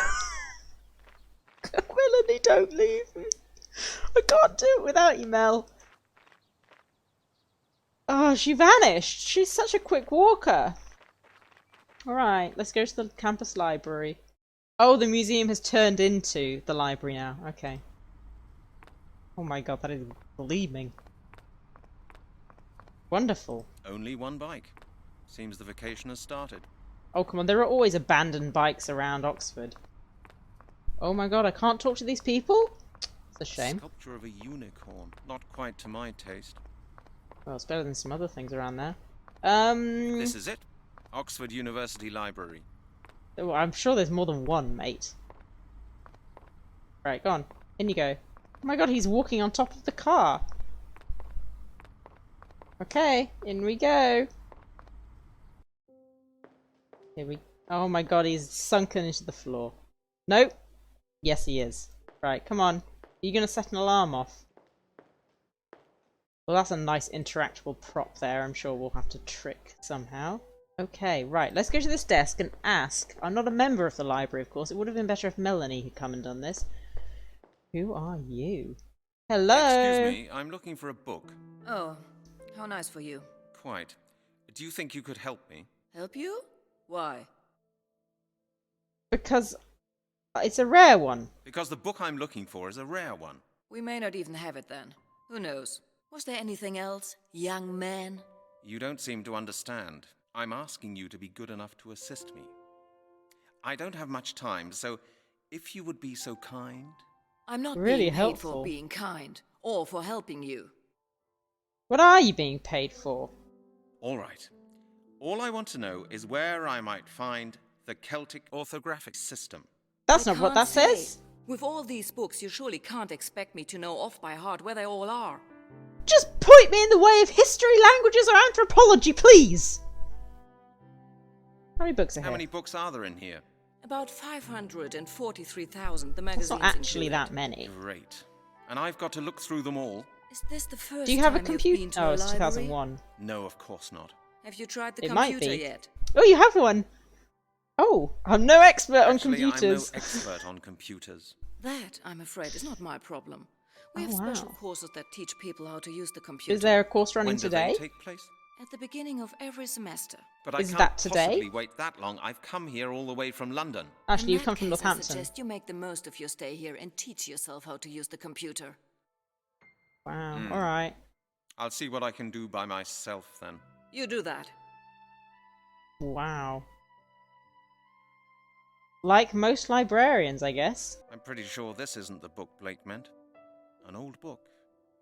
Speaker 1: Melanie, don't leave me. I can't do it without you, Mel. Oh, she vanished. She's such a quick walker. Alright, let's go to the campus library. Oh, the museum has turned into the library now. Okay. Oh my god, that is gleaming. Wonderful.
Speaker 5: Only one bike. Seems the vacation has started.
Speaker 1: Oh, come on, there are always abandoned bikes around Oxford. Oh my god, I can't talk to these people? It's a shame.
Speaker 5: Sculpture of a unicorn. Not quite to my taste.
Speaker 1: Well, it's better than some other things around there.
Speaker 5: This is it. Oxford University Library.
Speaker 1: Oh, I'm sure there's more than one, mate. Right, go on. In you go. Oh my god, he's walking on top of the car. Okay, in we go. Here we... Oh my god, he's sunken into the floor. Nope. Yes, he is. Right, come on. Are you gonna set an alarm off? Well, that's a nice interactable prop there. I'm sure we'll have to trick somehow. Okay, right. Let's go to this desk and ask. I'm not a member of the library, of course. It would have been better if Melanie had come and done this. Who are you? Hello?
Speaker 5: Excuse me, I'm looking for a book.
Speaker 8: Oh, how nice for you.
Speaker 5: Quite. Do you think you could help me?
Speaker 8: Help you? Why?
Speaker 1: Because it's a rare one.
Speaker 5: Because the book I'm looking for is a rare one.
Speaker 8: We may not even have it then. Who knows? Was there anything else, young man?
Speaker 5: You don't seem to understand. I'm asking you to be good enough to assist me. I don't have much time, so if you would be so kind...
Speaker 8: I'm not
Speaker 1: Really
Speaker 8: being paid
Speaker 1: helpful.
Speaker 8: for being kind, or for helping you.
Speaker 1: What are you being paid for?
Speaker 5: All right. All I want to know is where I might find the Celtic orthographic system.
Speaker 1: That's
Speaker 8: I
Speaker 1: not what
Speaker 8: can't
Speaker 1: that
Speaker 8: say.
Speaker 1: says.
Speaker 8: With all these books, you surely can't expect me to know off by heart where they all are.
Speaker 1: Just point me in the way of history, languages, or anthropology, please! How many books are
Speaker 5: How
Speaker 1: here?
Speaker 5: many books are there in here?
Speaker 8: About 543,000, the
Speaker 1: That's
Speaker 8: magazines
Speaker 1: not actually
Speaker 8: included.
Speaker 1: that many.
Speaker 5: Great. And I've got to look through them all?
Speaker 8: Is this the first
Speaker 1: Do you have a
Speaker 8: time you've been
Speaker 1: computer?
Speaker 8: to
Speaker 1: Oh,
Speaker 8: a
Speaker 1: it's
Speaker 8: library?
Speaker 1: 2001.
Speaker 5: No, of course not.
Speaker 8: Have you tried the
Speaker 1: It might
Speaker 8: computer
Speaker 1: be.
Speaker 8: yet?
Speaker 1: Oh, you have one! Oh, I'm no expert on
Speaker 5: Actually,
Speaker 1: computers.
Speaker 5: I'm no expert on computers.
Speaker 8: That, I'm afraid, is not my problem. We
Speaker 1: Oh,
Speaker 8: have special
Speaker 1: wow.
Speaker 8: courses that teach people how to use the computer.
Speaker 1: Is there a course running
Speaker 5: When do
Speaker 1: today?
Speaker 5: they take place?
Speaker 8: At the beginning of every semester.
Speaker 5: But I
Speaker 1: Is
Speaker 5: can't
Speaker 1: that today?
Speaker 5: possibly wait that long. I've come here all the way from London.
Speaker 1: Actually,
Speaker 8: In
Speaker 1: you've
Speaker 8: that
Speaker 1: come from
Speaker 8: case, I
Speaker 1: Northampton.
Speaker 8: suggest you make the most of your stay here and teach yourself how to use the computer.
Speaker 1: Wow, alright.
Speaker 5: I'll see what I can do by myself then.
Speaker 2: You do that.
Speaker 1: Wow. Like most librarians, I guess.
Speaker 5: I'm pretty sure this isn't the book Blake meant. An old book.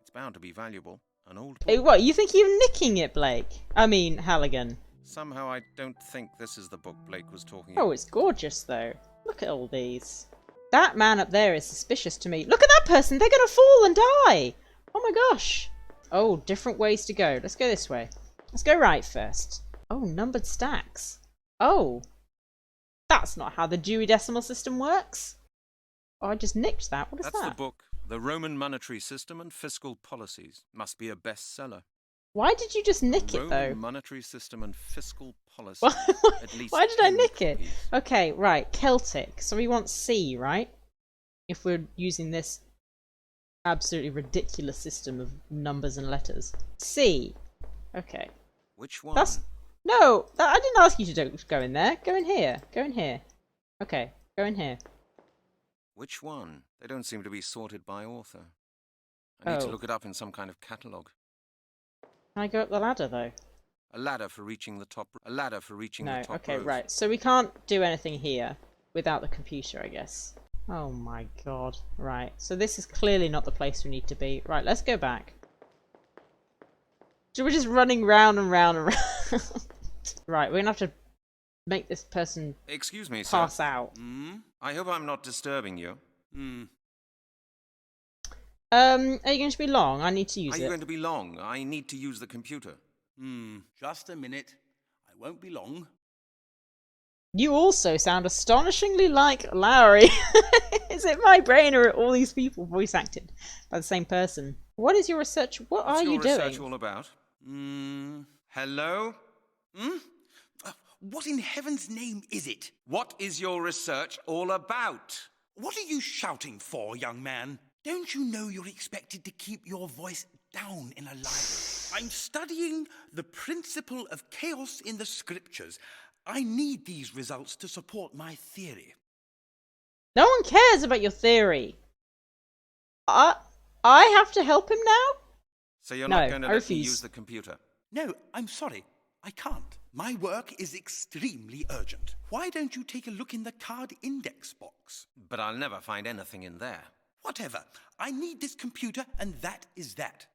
Speaker 5: It's bound to be valuable. An old book.
Speaker 1: Hey, what, you think you're nicking it, Blake? I mean, Halligan.
Speaker 5: Somehow I don't think this is the book Blake was talking
Speaker 1: Oh,
Speaker 5: about.
Speaker 1: it's gorgeous, though. Look at all these. That man up there is suspicious to me. Look at that person! They're gonna fall and die! Oh my gosh! Oh, different ways to go. Let's go this way. Let's go right first. Oh, numbered stacks. Oh. That's not how the Dewey Decimal System works. Oh, I just nicked that. What is
Speaker 5: That's
Speaker 1: that?
Speaker 5: the book. The Roman Monetary System and Fiscal Policies. Must be a bestseller.
Speaker 1: Why did you just nick it, though?
Speaker 5: Roman Monetary System and Fiscal Policies.
Speaker 1: Why,
Speaker 5: At least
Speaker 1: why did I
Speaker 5: 10
Speaker 1: nick it?
Speaker 5: copies.
Speaker 1: Okay, right. Celtic. So we want C, right? If we're using this absolutely ridiculous system of numbers and letters. C. Okay.
Speaker 5: Which one?
Speaker 1: That's... No! I didn't ask you to go in there. Go in here. Go in here. Okay. Go in here.
Speaker 5: Which one? They don't seem to be sorted by author. I need to
Speaker 1: Oh.
Speaker 5: look it up in some kind of catalogue.
Speaker 1: Can I go up the ladder, though?
Speaker 5: A ladder for reaching the top. A ladder for reaching
Speaker 1: No.
Speaker 5: the top.
Speaker 1: Okay,
Speaker 5: rows.
Speaker 1: right. So we can't do anything here without the computer, I guess. Oh my god. Right. So this is clearly not the place we need to be. Right, let's go back. So we're just running round and round and round. Right, we're gonna have to make this person
Speaker 5: Excuse me,
Speaker 1: pass
Speaker 5: sir.
Speaker 1: out.
Speaker 5: I hope I'm not disturbing you.
Speaker 1: Are you going to be long? I need to use
Speaker 5: Are
Speaker 1: it.
Speaker 5: you going to be long? I need to use the computer.
Speaker 3: Just a minute. I won't be long.
Speaker 1: You also sound astonishingly like Lowry. Is it my brain or are all these people voice acted by the same person? What is your research? What
Speaker 5: What's
Speaker 1: are
Speaker 5: your
Speaker 1: you
Speaker 5: research
Speaker 1: doing?
Speaker 5: all about? Hello?
Speaker 3: What in heaven's name is it?
Speaker 5: What is your research all about?
Speaker 3: What are you shouting for, young man? Don't you know you're expected to keep your voice down in a library? I'm studying the principle of chaos in the scriptures. I need these results to support my theory.
Speaker 1: No one cares about your theory. I have to help him now?
Speaker 5: So you're
Speaker 1: No,
Speaker 5: not going to
Speaker 1: I
Speaker 5: let me
Speaker 1: refuse.
Speaker 5: use the computer?
Speaker 3: No, I'm sorry. I can't. My work is extremely urgent. Why don't you take a look in the card index box?
Speaker 5: But I'll never find anything in there.
Speaker 3: Whatever. I need this computer, and that is that.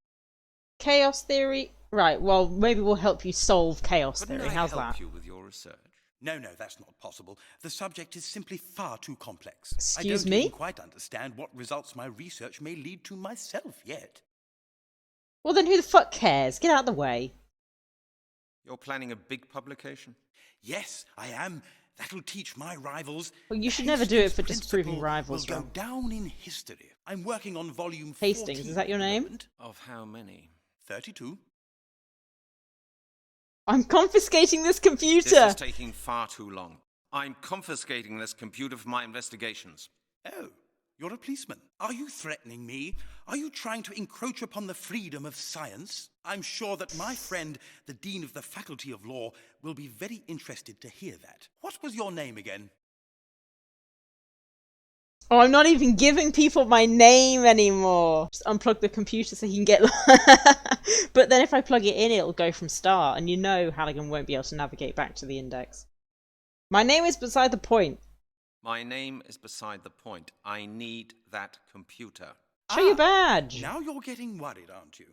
Speaker 1: Chaos theory? Right, well, maybe we'll help you solve chaos
Speaker 5: Couldn't
Speaker 1: theory.
Speaker 5: I
Speaker 1: How's
Speaker 5: help
Speaker 1: that?
Speaker 5: you with your research?
Speaker 3: No, that's not possible. The subject is simply far too complex.
Speaker 1: Excuse
Speaker 3: I don't
Speaker 1: me?
Speaker 3: even quite understand what results my research may lead to myself yet.
Speaker 1: Well, then who the fuck cares? Get out of the way.
Speaker 5: You're planning a big publication?
Speaker 3: Yes, I am. That'll teach my rivals.
Speaker 1: Well, you should never do it for
Speaker 3: Hastings
Speaker 1: disproving
Speaker 3: Principle
Speaker 1: rivals
Speaker 3: will go
Speaker 1: wrong.
Speaker 3: down in history. I'm working on volume
Speaker 1: Hastings,
Speaker 3: 14
Speaker 1: is that your
Speaker 3: at the
Speaker 1: name?
Speaker 3: moment.
Speaker 5: Of how many?
Speaker 3: 32.
Speaker 1: I'm confiscating this
Speaker 5: This
Speaker 1: computer!
Speaker 5: is taking far too long. I'm confiscating this computer for my investigations.
Speaker 3: Oh, you're a policeman. Are you threatening me? Are you trying to encroach upon the freedom of science? I'm sure that my friend, the Dean of the Faculty of Law, will be very interested to hear that. What was your name again?
Speaker 1: Oh, I'm not even giving people my name anymore. Just unplug the computer so he can get... But then if I plug it in, it'll go from start, and you know Halligan won't be able to navigate back to the index. My name is beside the point.
Speaker 5: My name is beside the point. I need that computer.
Speaker 1: Show your badge!
Speaker 3: Now you're getting worried, aren't you?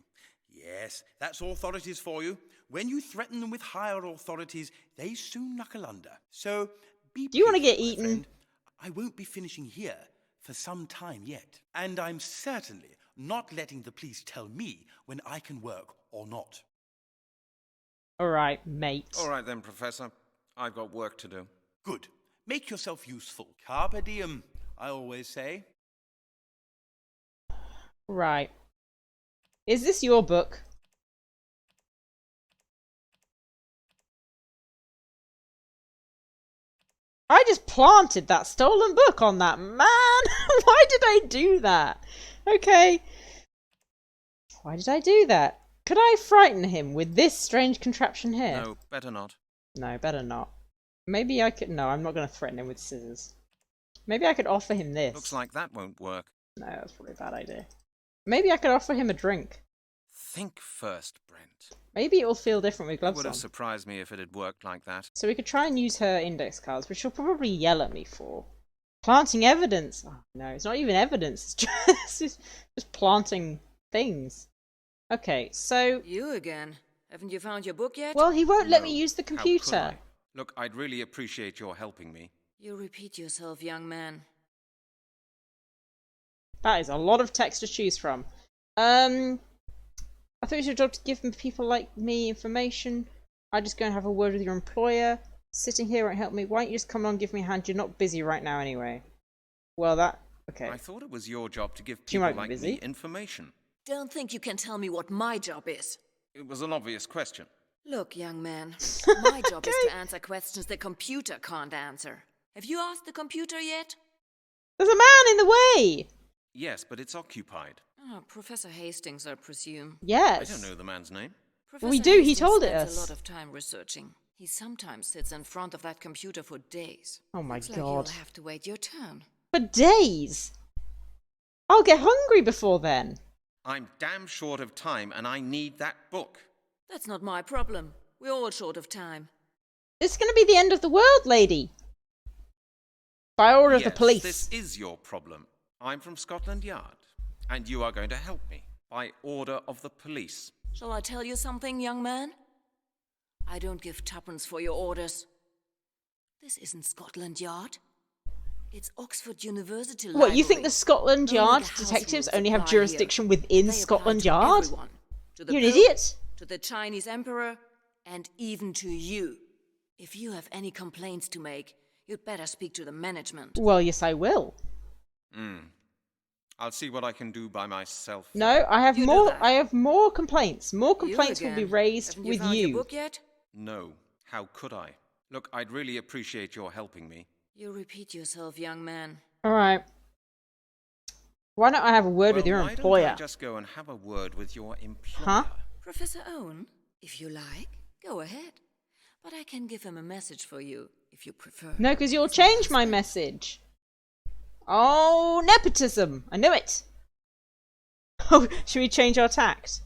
Speaker 3: Yes, that's authorities for you. When you threaten them with higher authorities, they soon knuckle under. So, be
Speaker 1: Do you want to
Speaker 3: patient,
Speaker 1: get
Speaker 3: my
Speaker 1: eaten?
Speaker 3: friend. I won't be finishing here for some time yet. And I'm certainly not letting the police tell me when I can work or not.
Speaker 1: Alright, mate.
Speaker 5: All right then, Professor. I've got work to do.
Speaker 3: Good. Make yourself useful. Carpe diem, I always say.
Speaker 1: Right. Is this your book? I just planted that stolen book on that man! Why did I do that? Okay. Why did I do that? Could I frighten him with this strange contraption here?
Speaker 5: No, better not.
Speaker 1: No, better not. Maybe I could... No, I'm not going to threaten him with scissors. Maybe I could offer him this.
Speaker 5: Looks like that won't work.
Speaker 1: No, that's probably a bad idea. Maybe I could offer him a drink.
Speaker 5: Think first, Brent.
Speaker 1: Maybe it'll feel different with
Speaker 5: It
Speaker 1: gloves
Speaker 5: would
Speaker 1: on.
Speaker 5: have surprised me if it had worked like that.
Speaker 1: So we could try and use her index cards, which she'll probably yell at me for. Planting evidence. Oh, no, it's not even evidence. It's just planting things. Okay, so...
Speaker 8: You again. Haven't you found your book yet?
Speaker 1: Well, he won't let
Speaker 5: No,
Speaker 1: me use the
Speaker 5: how could
Speaker 1: computer.
Speaker 5: I? Look, I'd really appreciate your helping me.
Speaker 8: You repeat yourself, young man.
Speaker 1: That is a lot of text to choose from. I thought it was your job to give people like me information. I just go and have a word with your employer. Sitting here won't help me. Why don't you just come along and give me a hand? You're not busy right now anyway. Well, that... Okay.
Speaker 5: I thought it was your job to give
Speaker 1: She
Speaker 5: people
Speaker 1: might be
Speaker 5: like
Speaker 1: busy.
Speaker 5: me information.
Speaker 8: Don't think you can tell me what my job is.
Speaker 5: It was an obvious question.
Speaker 8: Look, young man, my job is to answer questions the computer can't answer. Have you asked the computer yet?
Speaker 1: There's a man in the way!
Speaker 5: Yes, but it's occupied.
Speaker 8: Oh, Professor Hastings, I presume.
Speaker 1: Yes.
Speaker 5: I don't know the man's name.
Speaker 8: Professor
Speaker 1: We do, he
Speaker 8: Hastings
Speaker 1: told it
Speaker 8: spends
Speaker 1: us.
Speaker 8: a lot of time researching. He sometimes sits in front of that computer for days.
Speaker 1: Oh my
Speaker 8: Looks like
Speaker 1: god.
Speaker 8: you'll have to wait your turn.
Speaker 1: For days! I'll get hungry before then.
Speaker 5: I'm damn short of time and I need that book.
Speaker 8: That's not my problem. We're all short of time.
Speaker 1: It's gonna be the end of the world, lady. By order of the
Speaker 5: Yes,
Speaker 1: police.
Speaker 5: This is your problem. I'm from Scotland Yard, and you are going to help me by order of the police.
Speaker 8: Shall I tell you something, young man? I don't give tuppence for your orders. This isn't Scotland Yard. It's Oxford University Library.
Speaker 1: What, you think the Scotland
Speaker 8: Only
Speaker 1: Yard
Speaker 8: the house
Speaker 1: detectives
Speaker 8: rules
Speaker 1: only have
Speaker 8: apply
Speaker 1: jurisdiction
Speaker 8: here.
Speaker 1: within
Speaker 8: They apply
Speaker 1: Scotland
Speaker 8: to
Speaker 1: Yard?
Speaker 8: everyone. To the
Speaker 1: You're an
Speaker 8: Pope,
Speaker 1: idiot.
Speaker 8: to the Chinese Emperor, and even to you. If you have any complaints to make, you'd better speak to the management.
Speaker 1: Well, yes, I will.
Speaker 5: I'll see what I can do by myself.
Speaker 1: No, I have
Speaker 8: You do
Speaker 1: more.
Speaker 8: that.
Speaker 1: I have more complaints. More
Speaker 8: You
Speaker 1: complaints will be
Speaker 8: again.
Speaker 1: raised
Speaker 8: Haven't
Speaker 1: with
Speaker 8: found your
Speaker 1: you.
Speaker 8: book yet?
Speaker 5: No, how could I? Look, I'd really appreciate your helping me.
Speaker 8: You repeat yourself, young man.
Speaker 1: All right. Why don't I have a word with your
Speaker 5: why
Speaker 1: employer?
Speaker 5: don't I just go and have a word with your employer?
Speaker 1: Huh?
Speaker 8: Professor Owen, if you like, go ahead. But I can give him a message for you, if you prefer.
Speaker 1: No, because you'll
Speaker 8: He's my
Speaker 1: change my
Speaker 8: husband.
Speaker 1: message. Oh, nepotism! I knew it. Oh, should we change our tact?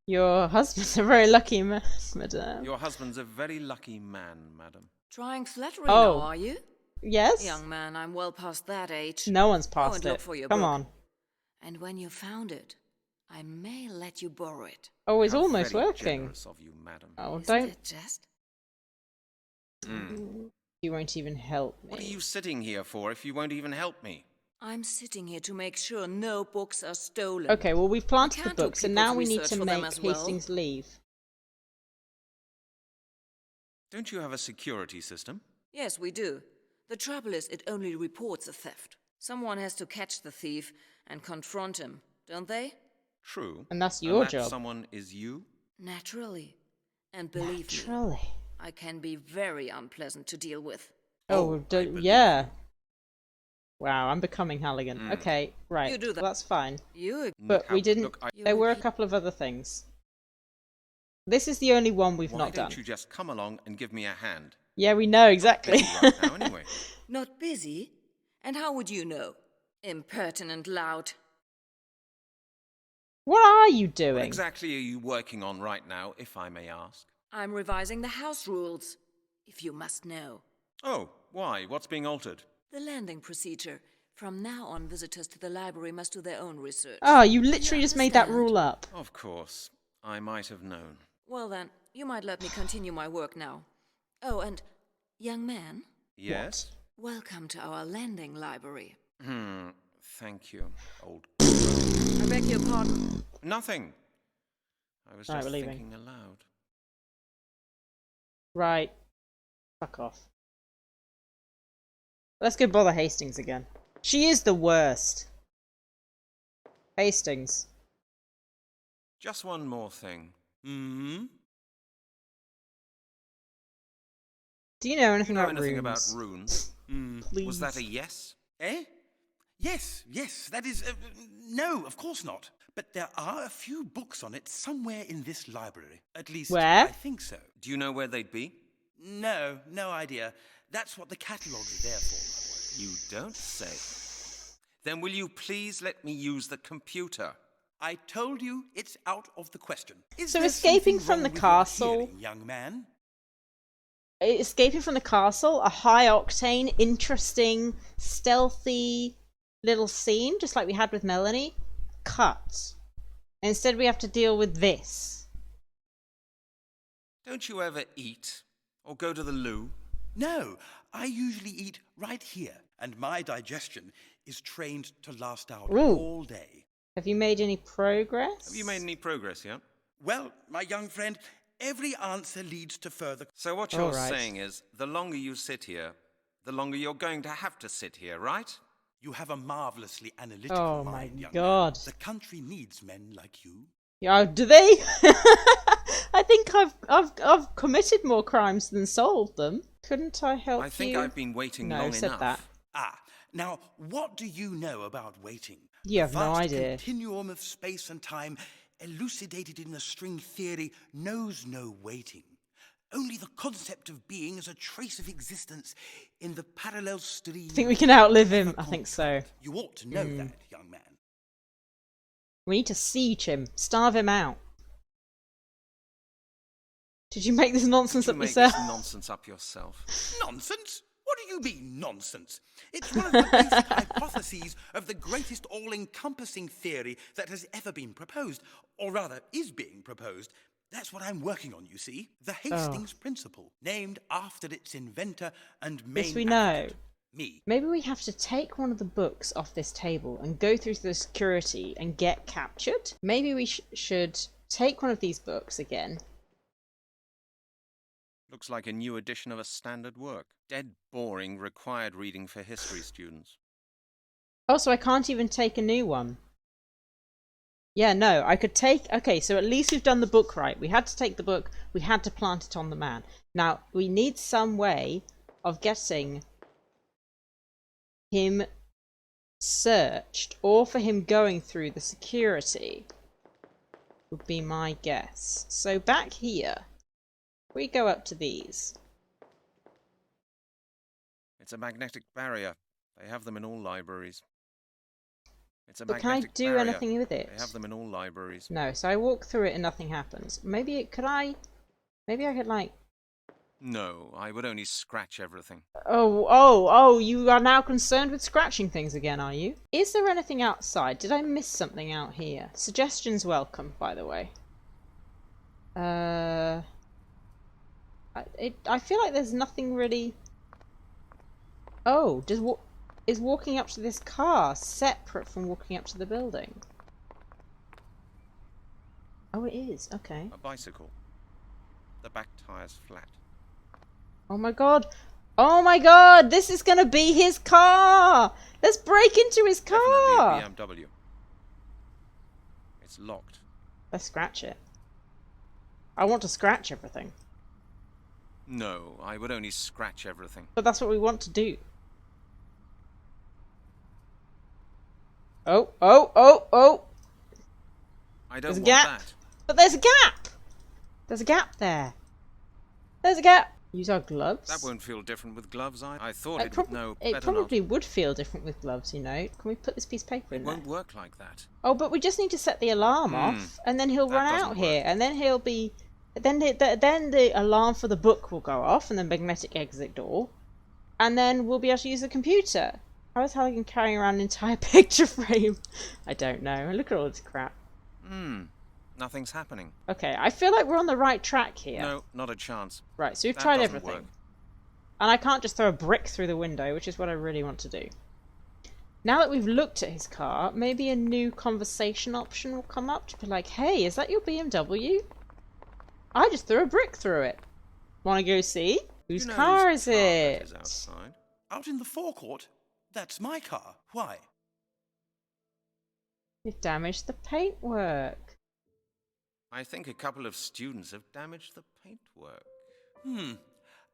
Speaker 1: Your husband's a very lucky man, madame.
Speaker 5: Your husband's a very lucky man, madam.
Speaker 8: Trying flattery
Speaker 1: Oh.
Speaker 8: now, are you?
Speaker 1: Yes?
Speaker 8: Young man, I'm well past that age.
Speaker 1: No one's
Speaker 8: Go
Speaker 1: past
Speaker 8: and
Speaker 1: it.
Speaker 8: look for your
Speaker 1: Come
Speaker 8: book.
Speaker 1: on.
Speaker 8: And when you've found it, I may let you borrow it.
Speaker 1: Oh, it's
Speaker 5: How
Speaker 1: almost
Speaker 5: very
Speaker 1: working.
Speaker 5: generous of you, madam.
Speaker 1: Oh,
Speaker 8: Isn't
Speaker 1: don't.
Speaker 8: it just?
Speaker 1: You won't even help me.
Speaker 5: What are you sitting here for if you won't even help me?
Speaker 8: I'm sitting here to make sure no books are stolen.
Speaker 1: Okay, well, we've planted the
Speaker 8: can't do
Speaker 1: books, and
Speaker 8: people's
Speaker 1: now we need
Speaker 8: research
Speaker 1: to
Speaker 8: for them
Speaker 1: make
Speaker 8: as well.
Speaker 1: Hastings leave.
Speaker 5: Don't you have a security system?
Speaker 8: Yes, we do. The trouble is, it only reports a theft. Someone has to catch the thief and confront him, don't they?
Speaker 5: True.
Speaker 1: And that's your
Speaker 5: that
Speaker 1: job.
Speaker 5: someone is you?
Speaker 8: Naturally. And believe me,
Speaker 1: Naturally.
Speaker 8: I can be very unpleasant to deal with.
Speaker 1: Oh,
Speaker 5: I believe
Speaker 1: yeah. Wow, I'm becoming Halligan. Okay, right.
Speaker 8: You do that.
Speaker 1: That's fine.
Speaker 8: You
Speaker 1: But we didn't.
Speaker 5: Look,
Speaker 1: There were a couple of other things. This is the only one we've
Speaker 5: why
Speaker 1: not
Speaker 5: don't
Speaker 1: done.
Speaker 5: you just come along and give me a hand?
Speaker 1: Yeah, we know exactly.
Speaker 5: Busy right now, anyway.
Speaker 8: not busy? And how would you know? Impertinent lout.
Speaker 1: What are you
Speaker 5: What
Speaker 1: doing?
Speaker 5: exactly are you working on right now, if I may ask?
Speaker 8: I'm revising the house rules, if you must know.
Speaker 5: Oh, why? What's being altered?
Speaker 8: The landing procedure. From now on, visitors to the library must do their own research.
Speaker 1: Oh, you literally just made that
Speaker 8: understand?
Speaker 1: rule up.
Speaker 5: Of course. I might have known.
Speaker 8: Well then, you might let me continue my work now. Oh, and, young man,
Speaker 5: Yes?
Speaker 8: welcome to our landing library.
Speaker 5: Thank you, old...
Speaker 8: I beg your pardon.
Speaker 5: Nothing. I was
Speaker 1: Right,
Speaker 5: just
Speaker 1: we're leaving.
Speaker 5: thinking aloud.
Speaker 1: Right. Fuck off. Let's go bother Hastings again. She is the worst. Hastings.
Speaker 5: Just one more thing.
Speaker 1: Do you know anything
Speaker 5: You know
Speaker 1: about
Speaker 5: anything
Speaker 1: runes?
Speaker 5: about runes? Was that a
Speaker 1: Please.
Speaker 5: yes?
Speaker 3: Eh? Yes, that is... no, of course not. But there are a few books on it somewhere in this library. At least,
Speaker 1: Where?
Speaker 3: I think so.
Speaker 5: Do you know where they'd be?
Speaker 3: No idea. That's what the catalogues are there for, by the way.
Speaker 5: You don't say.
Speaker 4: Then will you please let me use the computer?
Speaker 3: I told you it's out of the question. Is
Speaker 1: So
Speaker 3: there
Speaker 1: escaping
Speaker 3: something
Speaker 1: from
Speaker 3: wrong
Speaker 1: the
Speaker 3: with your
Speaker 1: castle-
Speaker 3: hearing, young man?
Speaker 1: Escaping from the castle, a high-octane, interesting, stealthy little scene, just like we had with Melanie, cut. Instead we have to deal with this.
Speaker 4: Don't you ever eat? Or go to the loo?
Speaker 3: No, I usually eat right here, and my digestion is trained to last out
Speaker 1: Ooh.
Speaker 3: all day.
Speaker 1: Have you made any progress?
Speaker 4: Have you made any progress yet?
Speaker 3: Well, my young friend, every answer leads to further...
Speaker 4: So what you're
Speaker 1: All right.
Speaker 4: saying is, the longer you sit here, the longer you're going to have to sit here, right?
Speaker 3: You have a marvelously analytical
Speaker 1: Oh
Speaker 3: mind,
Speaker 1: my
Speaker 3: young
Speaker 1: God.
Speaker 3: man. The country needs men like you.
Speaker 1: Yeah, do they? I think I've committed more crimes than solved them. Couldn't I help you?
Speaker 4: I think I've been waiting
Speaker 1: No,
Speaker 4: long
Speaker 1: said
Speaker 4: enough.
Speaker 1: that.
Speaker 3: Ah, now, what do you know about waiting?
Speaker 1: You have
Speaker 3: the
Speaker 1: no
Speaker 3: vast
Speaker 1: idea.
Speaker 3: continuum of space and time, elucidated in the string theory, knows no waiting. Only the concept of being as a trace of existence in the parallel stream.
Speaker 1: I think we can outlive him. I think so.
Speaker 3: You ought to know that, young man.
Speaker 1: We need to siege him, starve him out. Did you make this nonsense
Speaker 4: You
Speaker 1: up
Speaker 4: make
Speaker 1: yourself?
Speaker 4: this nonsense up yourself.
Speaker 3: Nonsense? What do you mean, nonsense? It's one of the basic hypotheses of the greatest all-encompassing theory that has ever been proposed, or rather, is being proposed. That's what I'm working on, you see. The Hastings Principle, named after its inventor and main
Speaker 1: Yes, we know.
Speaker 3: advocate, me.
Speaker 1: Maybe we have to take one of the books off this table and go through the security and get captured. Maybe we should take one of these books again.
Speaker 4: Looks like a new edition of a standard work. Dead boring, required reading for history students.
Speaker 1: Oh, so I can't even take a new one. Yeah, no, I could take... Okay, so at least we've done the book right. We had to take the book, we had to plant it on the man. Now, we need some way of getting him searched, or for him going through the security, would be my guess. So back here, we go up to these.
Speaker 4: It's a magnetic barrier. They have them in all libraries. It's a
Speaker 1: But can I
Speaker 4: magnetic
Speaker 1: do
Speaker 4: barrier.
Speaker 1: anything with it?
Speaker 4: They have them in all libraries.
Speaker 1: No, so I walk through it and nothing happens. Maybe it, maybe I could like...
Speaker 4: No, I would only scratch everything.
Speaker 1: Oh, you are now concerned with scratching things again, are you? Is there anything outside? Did I miss something out here? Suggestions welcome, by the way. I feel like there's nothing really... Oh, is walking up to this car separate from walking up to the building? Oh, it is. Okay.
Speaker 4: A bicycle. The back tire's flat.
Speaker 1: Oh my god. Oh my god, this is gonna be his car! Let's break into his car!
Speaker 4: Definitely a BMW. It's locked.
Speaker 1: Let's scratch it. I want to scratch everything.
Speaker 4: No, I would only scratch everything.
Speaker 1: But that's what we want to do. Oh!
Speaker 4: I
Speaker 1: There's
Speaker 4: don't
Speaker 1: a
Speaker 4: want
Speaker 1: gap.
Speaker 4: that.
Speaker 1: But there's a gap! There's a gap there. There's a gap. Use our gloves.
Speaker 4: That won't feel different with gloves. I thought it would. No,
Speaker 1: it
Speaker 4: better
Speaker 1: probably
Speaker 4: not.
Speaker 1: would feel different with gloves, you know. Can we put this piece of paper in
Speaker 4: It
Speaker 1: there?
Speaker 4: won't work like that.
Speaker 1: Oh, but we just need to set the alarm off, and then he'll
Speaker 4: That
Speaker 1: run
Speaker 4: doesn't
Speaker 1: out here,
Speaker 4: work.
Speaker 1: and then he'll be... Then the alarm for the book will go off, and the magnetic exit door, and then we'll be able to use the computer. How is Halligan carrying around an entire picture frame? I don't know. Look at all this crap.
Speaker 4: Nothing's happening.
Speaker 1: Okay, I feel like we're on the right track here.
Speaker 4: No, not a chance.
Speaker 1: Right, so we've
Speaker 4: That
Speaker 1: tried
Speaker 4: doesn't
Speaker 1: everything.
Speaker 4: work.
Speaker 1: And I can't just throw a brick through the window, which is what I really want to do. Now that we've looked at his car, maybe a new conversation option will come up to be like, hey, is that your BMW? I just threw a brick through it. Wanna go see? Whose
Speaker 4: You know
Speaker 1: car
Speaker 4: whose
Speaker 1: is
Speaker 4: car that
Speaker 1: it?
Speaker 4: is outside?
Speaker 3: Out in the forecourt? That's my car. Why?
Speaker 1: You've damaged the paintwork.
Speaker 4: I think a couple of students have damaged the paintwork.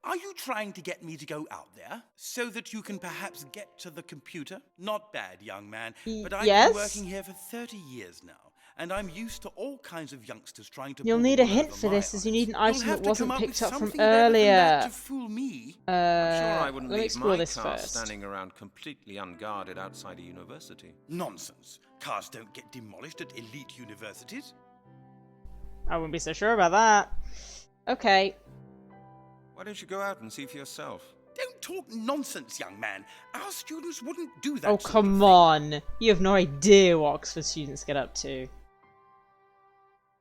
Speaker 3: Are you trying to get me to go out there so that you can perhaps get to the computer? Not bad, young man, but I've
Speaker 1: yes?
Speaker 3: been working here for 30 years now, and I'm used to all kinds of youngsters trying to.
Speaker 1: You'll
Speaker 3: pull
Speaker 1: need
Speaker 3: the
Speaker 1: a
Speaker 3: wool
Speaker 1: hint
Speaker 3: over
Speaker 1: for
Speaker 3: my
Speaker 1: this, as you
Speaker 3: eyes.
Speaker 1: need an
Speaker 3: You'll
Speaker 1: item
Speaker 3: have
Speaker 1: that
Speaker 3: to
Speaker 1: wasn't
Speaker 3: come up with
Speaker 1: picked up from
Speaker 3: something better than that
Speaker 1: earlier.
Speaker 3: to fool me.
Speaker 5: I'm sure I wouldn't
Speaker 1: Let me
Speaker 5: leave
Speaker 1: explore
Speaker 5: my
Speaker 1: this
Speaker 5: car
Speaker 1: first.
Speaker 5: standing around completely unguarded outside a university.
Speaker 3: Nonsense. Cars don't get demolished at elite universities.
Speaker 1: I wouldn't be so sure about that. Okay.
Speaker 5: Why don't you go out and see for yourself?
Speaker 3: Don't talk nonsense, young man. Our students wouldn't do that.
Speaker 1: Oh,
Speaker 3: sort of
Speaker 1: come
Speaker 3: thing.
Speaker 1: on. You have no idea what Oxford students get up to.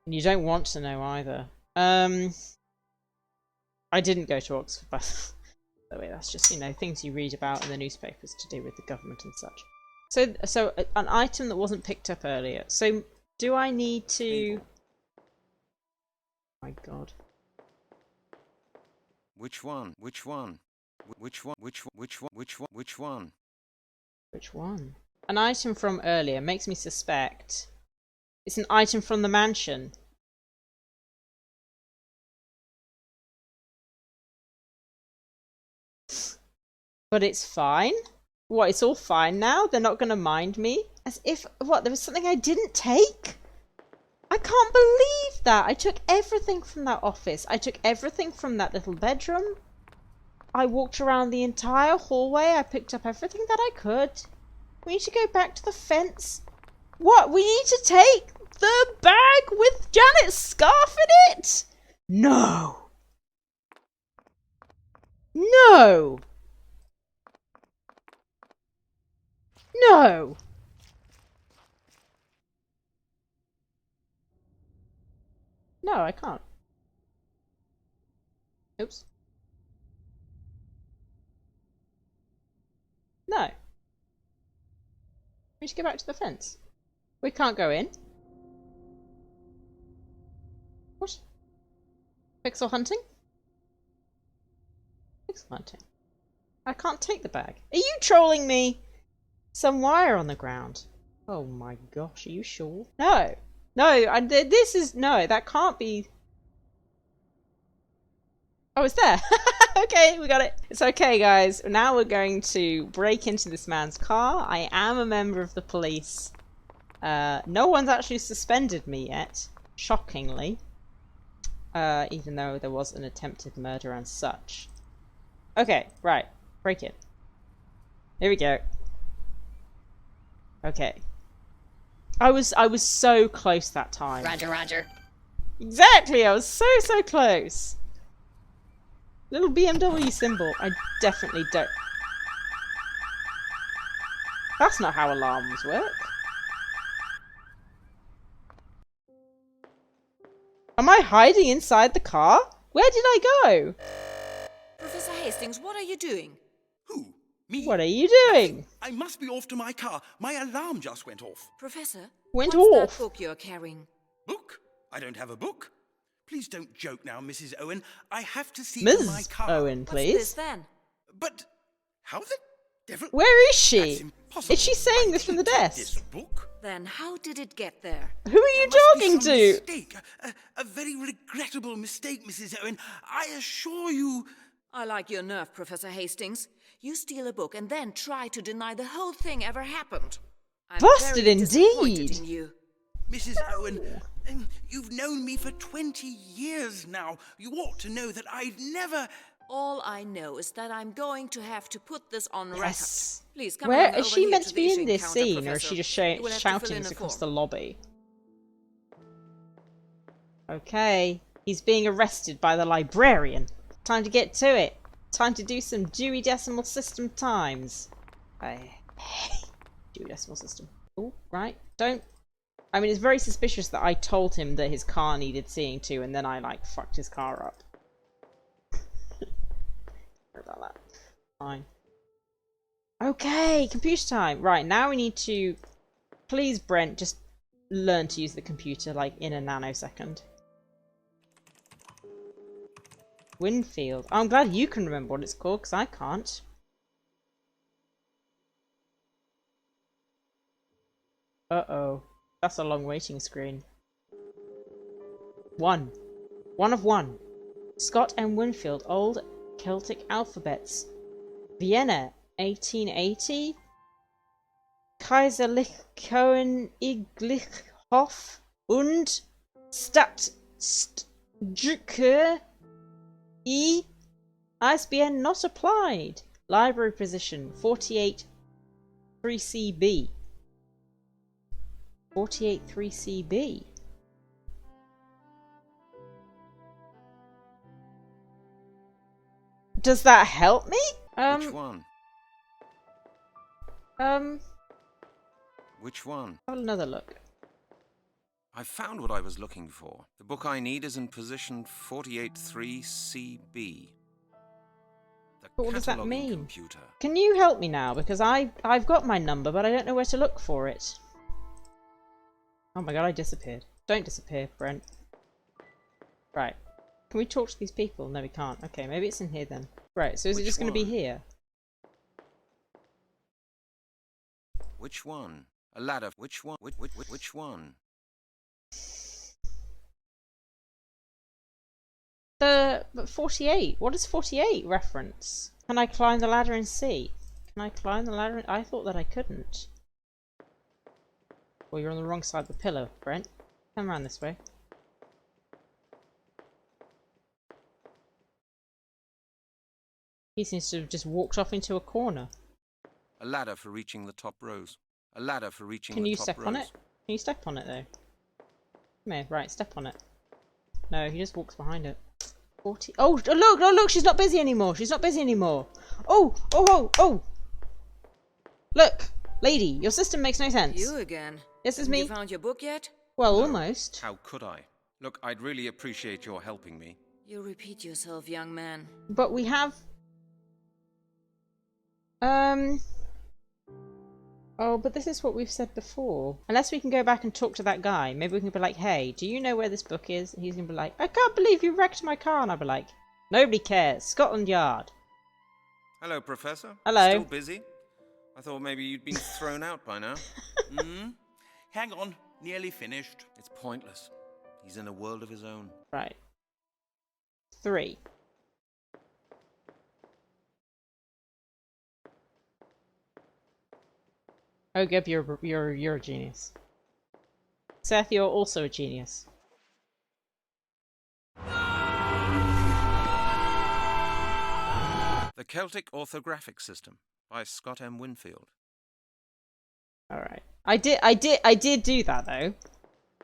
Speaker 1: And you don't want to know either. I didn't go to Oxford, by the way. That's just, you know, things you read about in the newspapers to do with the government and such. So an item that wasn't picked up earlier. So, do I need to... Oh my god.
Speaker 5: Which one? Which one? Which one? Which one? Which one? Which one?
Speaker 1: Which one? An item from earlier makes me suspect it's an item from the mansion. But it's fine? What, it's all fine now? They're not gonna mind me? As if, what, there was something I didn't take? I can't believe that! I took everything from that office. I took everything from that little bedroom. I walked around the entire hallway. I picked up everything that I could. We need to go back to the fence. What? We need to take the bag with Janet's scarf in it? No. No. No. No, I can't. Oops. No. We need to go back to the fence. We can't go in. What? Pixel hunting? Pixel hunting. I can't take the bag. Are you trolling me? Some wire on the ground. Oh my gosh, are you sure? No. No, this is... No, that can't be... Oh, it's there. Okay, we got it. It's okay, guys. Now we're going to break into this man's car. I am a member of the police. No one's actually suspended me yet, shockingly. Even though there was an attempted murder and such. Okay, right. Break it. Here we go. Okay. I was so close that time.
Speaker 8: Roger, roger.
Speaker 1: Exactly, I was so close. Little BMW symbol. I definitely don't. That's not how alarms work. Am I hiding inside the car? Where did I go?
Speaker 8: Professor Hastings, what are you doing?
Speaker 3: Who? Me?
Speaker 1: What are you doing?
Speaker 3: I must be off to my car. My alarm just went off.
Speaker 8: Professor,
Speaker 1: Went
Speaker 8: what's
Speaker 1: off.
Speaker 8: that book you're carrying?
Speaker 3: Book? I don't have a book. Please don't joke now, Mrs. Owen. I have to see to my
Speaker 1: Ms.
Speaker 3: car.
Speaker 1: Owen,
Speaker 8: What's
Speaker 1: please.
Speaker 8: this then?
Speaker 3: But how the devil?
Speaker 1: Where is
Speaker 3: That's
Speaker 1: she?
Speaker 3: impossible.
Speaker 1: Is she saying
Speaker 3: I
Speaker 1: this from the
Speaker 3: didn't take
Speaker 1: desk?
Speaker 3: This book.
Speaker 8: Then how did it get there?
Speaker 1: Who are you
Speaker 3: There must be
Speaker 1: talking
Speaker 3: some
Speaker 1: to?
Speaker 3: Mistake. A very regrettable mistake, Mrs. Owen. I assure you.
Speaker 8: I like your nerve, Professor Hastings. You steal a book and then try to deny the whole thing ever happened. I'm
Speaker 1: Busted
Speaker 8: very disappointed
Speaker 1: indeed.
Speaker 8: in you.
Speaker 3: Mrs. Owen, you've known me for 20 years now. You ought to know that I'd never...
Speaker 8: All I know is that I'm going to have to put this on
Speaker 1: Yes.
Speaker 8: record. Please come
Speaker 1: Where
Speaker 8: on
Speaker 1: is
Speaker 8: over
Speaker 1: she
Speaker 8: here
Speaker 1: meant
Speaker 8: to
Speaker 1: to
Speaker 8: the
Speaker 1: be in
Speaker 8: issuing
Speaker 1: this
Speaker 8: counter,
Speaker 1: scene, or is
Speaker 8: Professor.
Speaker 1: she just
Speaker 8: You will have to fill
Speaker 1: shouting
Speaker 8: in
Speaker 1: us
Speaker 8: a
Speaker 1: across
Speaker 8: form.
Speaker 1: the lobby? Okay, he's being arrested by the librarian. Time to get to it. Time to do some Dewey Decimal System times. I hate Dewey Decimal System. Oh, right. Don't. I mean, it's very suspicious that I told him that his car needed seeing to, and then I, like, fucked his car up. Sorry about that. Fine. Okay, computer time. Right, now we need to... Please, Brent, just learn to use the computer, like, in a nanosecond. Winfield. Oh, I'm glad you can remember what it's called, because I can't. Uh-oh. That's a long waiting screen. 1. 1 of 1. Scott and Winfield, Old Celtic Alphabets. Vienna, 1880. Kaiserlich Koeniglich Hof, und Stadtstücke ISBN not applied. Library position 48 3CB. 48 3CB. Does that help me?
Speaker 5: Which one?
Speaker 1: Have
Speaker 5: Which one?
Speaker 1: another look.
Speaker 5: I found what I was looking for. The book I need is in position 483CB. The
Speaker 1: But what does that
Speaker 5: cataloging
Speaker 1: mean?
Speaker 5: computer.
Speaker 1: Can you help me now? Because I've got my number, but I don't know where to look for it. Oh my god, I disappeared. Don't disappear, Brent. Right. Can we talk to these people? No, we can't. Okay, maybe it's in here then. Right, so is it
Speaker 5: Which
Speaker 1: just going to be
Speaker 5: one?
Speaker 1: here?
Speaker 5: Which one? A ladder. Which one? Which one?
Speaker 1: But 48. What does 48 reference? Can I climb the ladder and see? Can I climb the ladder? I thought that I couldn't. Well, you're on the wrong side of the pillar, Brent. Come around this way. He seems to have just walked off into a corner.
Speaker 5: A ladder for reaching the top rows. A ladder for reaching
Speaker 1: Can
Speaker 5: the
Speaker 1: you
Speaker 5: top
Speaker 1: step
Speaker 5: rows.
Speaker 1: on it? Can you step on it though? Come here, right, step on it. No, he just walks behind it. 40. Oh, look, oh, look, she's not busy anymore. She's not busy anymore. Oh, oh, oh, oh. Look, lady, your system makes no sense.
Speaker 8: You again.
Speaker 1: This is
Speaker 8: Haven't
Speaker 1: me.
Speaker 8: You found your book yet?
Speaker 1: Well,
Speaker 5: No.
Speaker 1: almost.
Speaker 5: How could I? Look, I'd really appreciate your helping me.
Speaker 8: You repeat yourself, young man.
Speaker 1: But we have... Oh, but this is what we've said before. Unless we can go back and talk to that guy. Maybe we can be like, hey, do you know where this book is? And he's going to be like, I can't believe you wrecked my car. And I'll be like, nobody cares. Scotland Yard.
Speaker 5: Hello, Professor.
Speaker 1: Hello.
Speaker 5: Still busy? I thought maybe you'd been thrown out by now.
Speaker 3: Hang on, nearly finished.
Speaker 5: It's pointless. He's in a world of his own.
Speaker 1: Right. 3. Oh, Geb, you're a genius. Seth, you're also a genius.
Speaker 5: The Celtic Orthographic System by Scott M. Winfield.
Speaker 1: All right. I did do that though.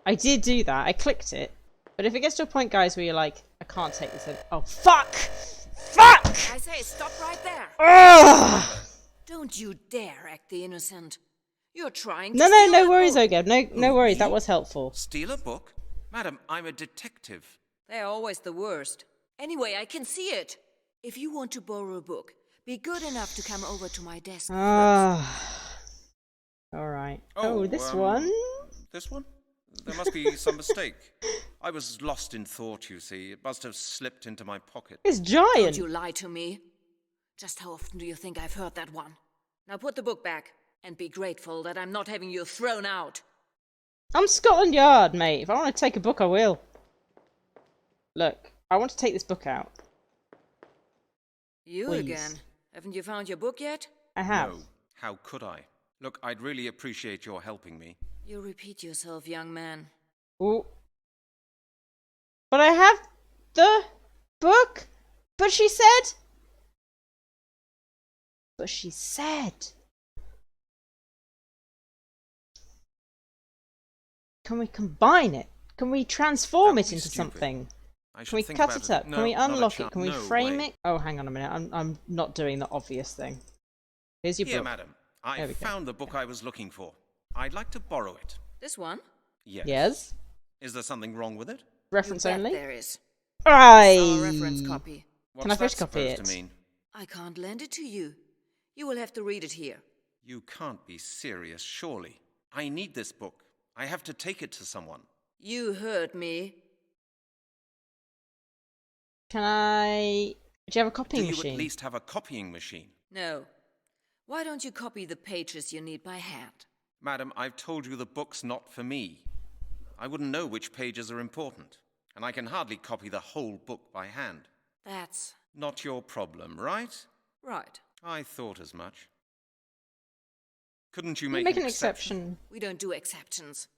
Speaker 1: I did do that. I clicked it. But if it gets to a point, guys, where you're like, I can't take this. Oh, fuck! Fuck!
Speaker 8: I say, stop right there.
Speaker 1: Ugh!
Speaker 8: Don't you dare act the innocent. You're trying to
Speaker 1: No,
Speaker 8: steal
Speaker 1: no
Speaker 8: that
Speaker 1: worries,
Speaker 8: book.
Speaker 1: Ogeb. No worries. That
Speaker 5: me?
Speaker 1: was helpful.
Speaker 5: Steal a book? Madam, I'm a detective.
Speaker 8: They're always the worst. Anyway, I can see it. If you want to borrow a book, be good enough to come over to my desk first.
Speaker 1: Ah. All right. Oh, this one.
Speaker 5: This one? There must be some mistake. I was lost in thought, you see. It must have slipped into my pocket.
Speaker 1: It's
Speaker 8: Don't
Speaker 1: giant.
Speaker 8: you lie to me. Just how often do you think I've heard that one? Now put the book back and be grateful that I'm not having you thrown out.
Speaker 1: I'm Scotland Yard, mate. If I want to take a book, I will. Look, I want to take this book out.
Speaker 8: You
Speaker 1: Please.
Speaker 8: again. Haven't you found your book yet?
Speaker 1: I have.
Speaker 5: No. How could I? Look, I'd really appreciate your helping me.
Speaker 8: You repeat yourself, young man.
Speaker 1: Ooh. But I have the book. But she said. Can we combine it? Can we transform
Speaker 5: That
Speaker 1: it
Speaker 5: would be
Speaker 1: into
Speaker 5: stupid.
Speaker 1: something?
Speaker 5: I should
Speaker 1: Can we
Speaker 5: think
Speaker 1: cut
Speaker 5: about
Speaker 1: it up?
Speaker 5: No,
Speaker 1: Can we
Speaker 5: not a
Speaker 1: unlock it?
Speaker 5: chance.
Speaker 1: Can we
Speaker 5: No
Speaker 1: frame
Speaker 5: way.
Speaker 1: it? Oh, hang on a minute. I'm not doing the obvious thing. Here's your
Speaker 5: Here,
Speaker 1: book.
Speaker 5: madam.
Speaker 1: There
Speaker 5: I
Speaker 1: we go.
Speaker 5: found the book I was looking for. I'd like to borrow it.
Speaker 8: This one?
Speaker 5: Yes.
Speaker 1: Yes.
Speaker 5: Is there something wrong with it?
Speaker 1: Reference
Speaker 8: You bet
Speaker 1: only.
Speaker 8: there is.
Speaker 1: Aye.
Speaker 8: Our reference copy.
Speaker 5: What's
Speaker 1: I
Speaker 5: that
Speaker 1: photocopy
Speaker 5: supposed
Speaker 1: it?
Speaker 5: to mean?
Speaker 8: I can't lend it to you. You will have to read it here.
Speaker 5: You can't be serious, surely. I need this book. I have to take it to someone.
Speaker 8: You heard me.
Speaker 1: Can I? Do you have a copying
Speaker 5: Do you
Speaker 1: machine?
Speaker 5: at least have a copying machine?
Speaker 8: No. Why don't you copy the pages you need by hand?
Speaker 5: Madam, I've told you the book's not for me. I wouldn't know which pages are important, and I can hardly copy the whole book by hand.
Speaker 8: That's
Speaker 5: Not your problem, right?
Speaker 8: right.
Speaker 5: I thought as much. Couldn't you
Speaker 1: You
Speaker 5: make,
Speaker 1: make
Speaker 5: an
Speaker 1: an exception.
Speaker 8: We don't do exceptions.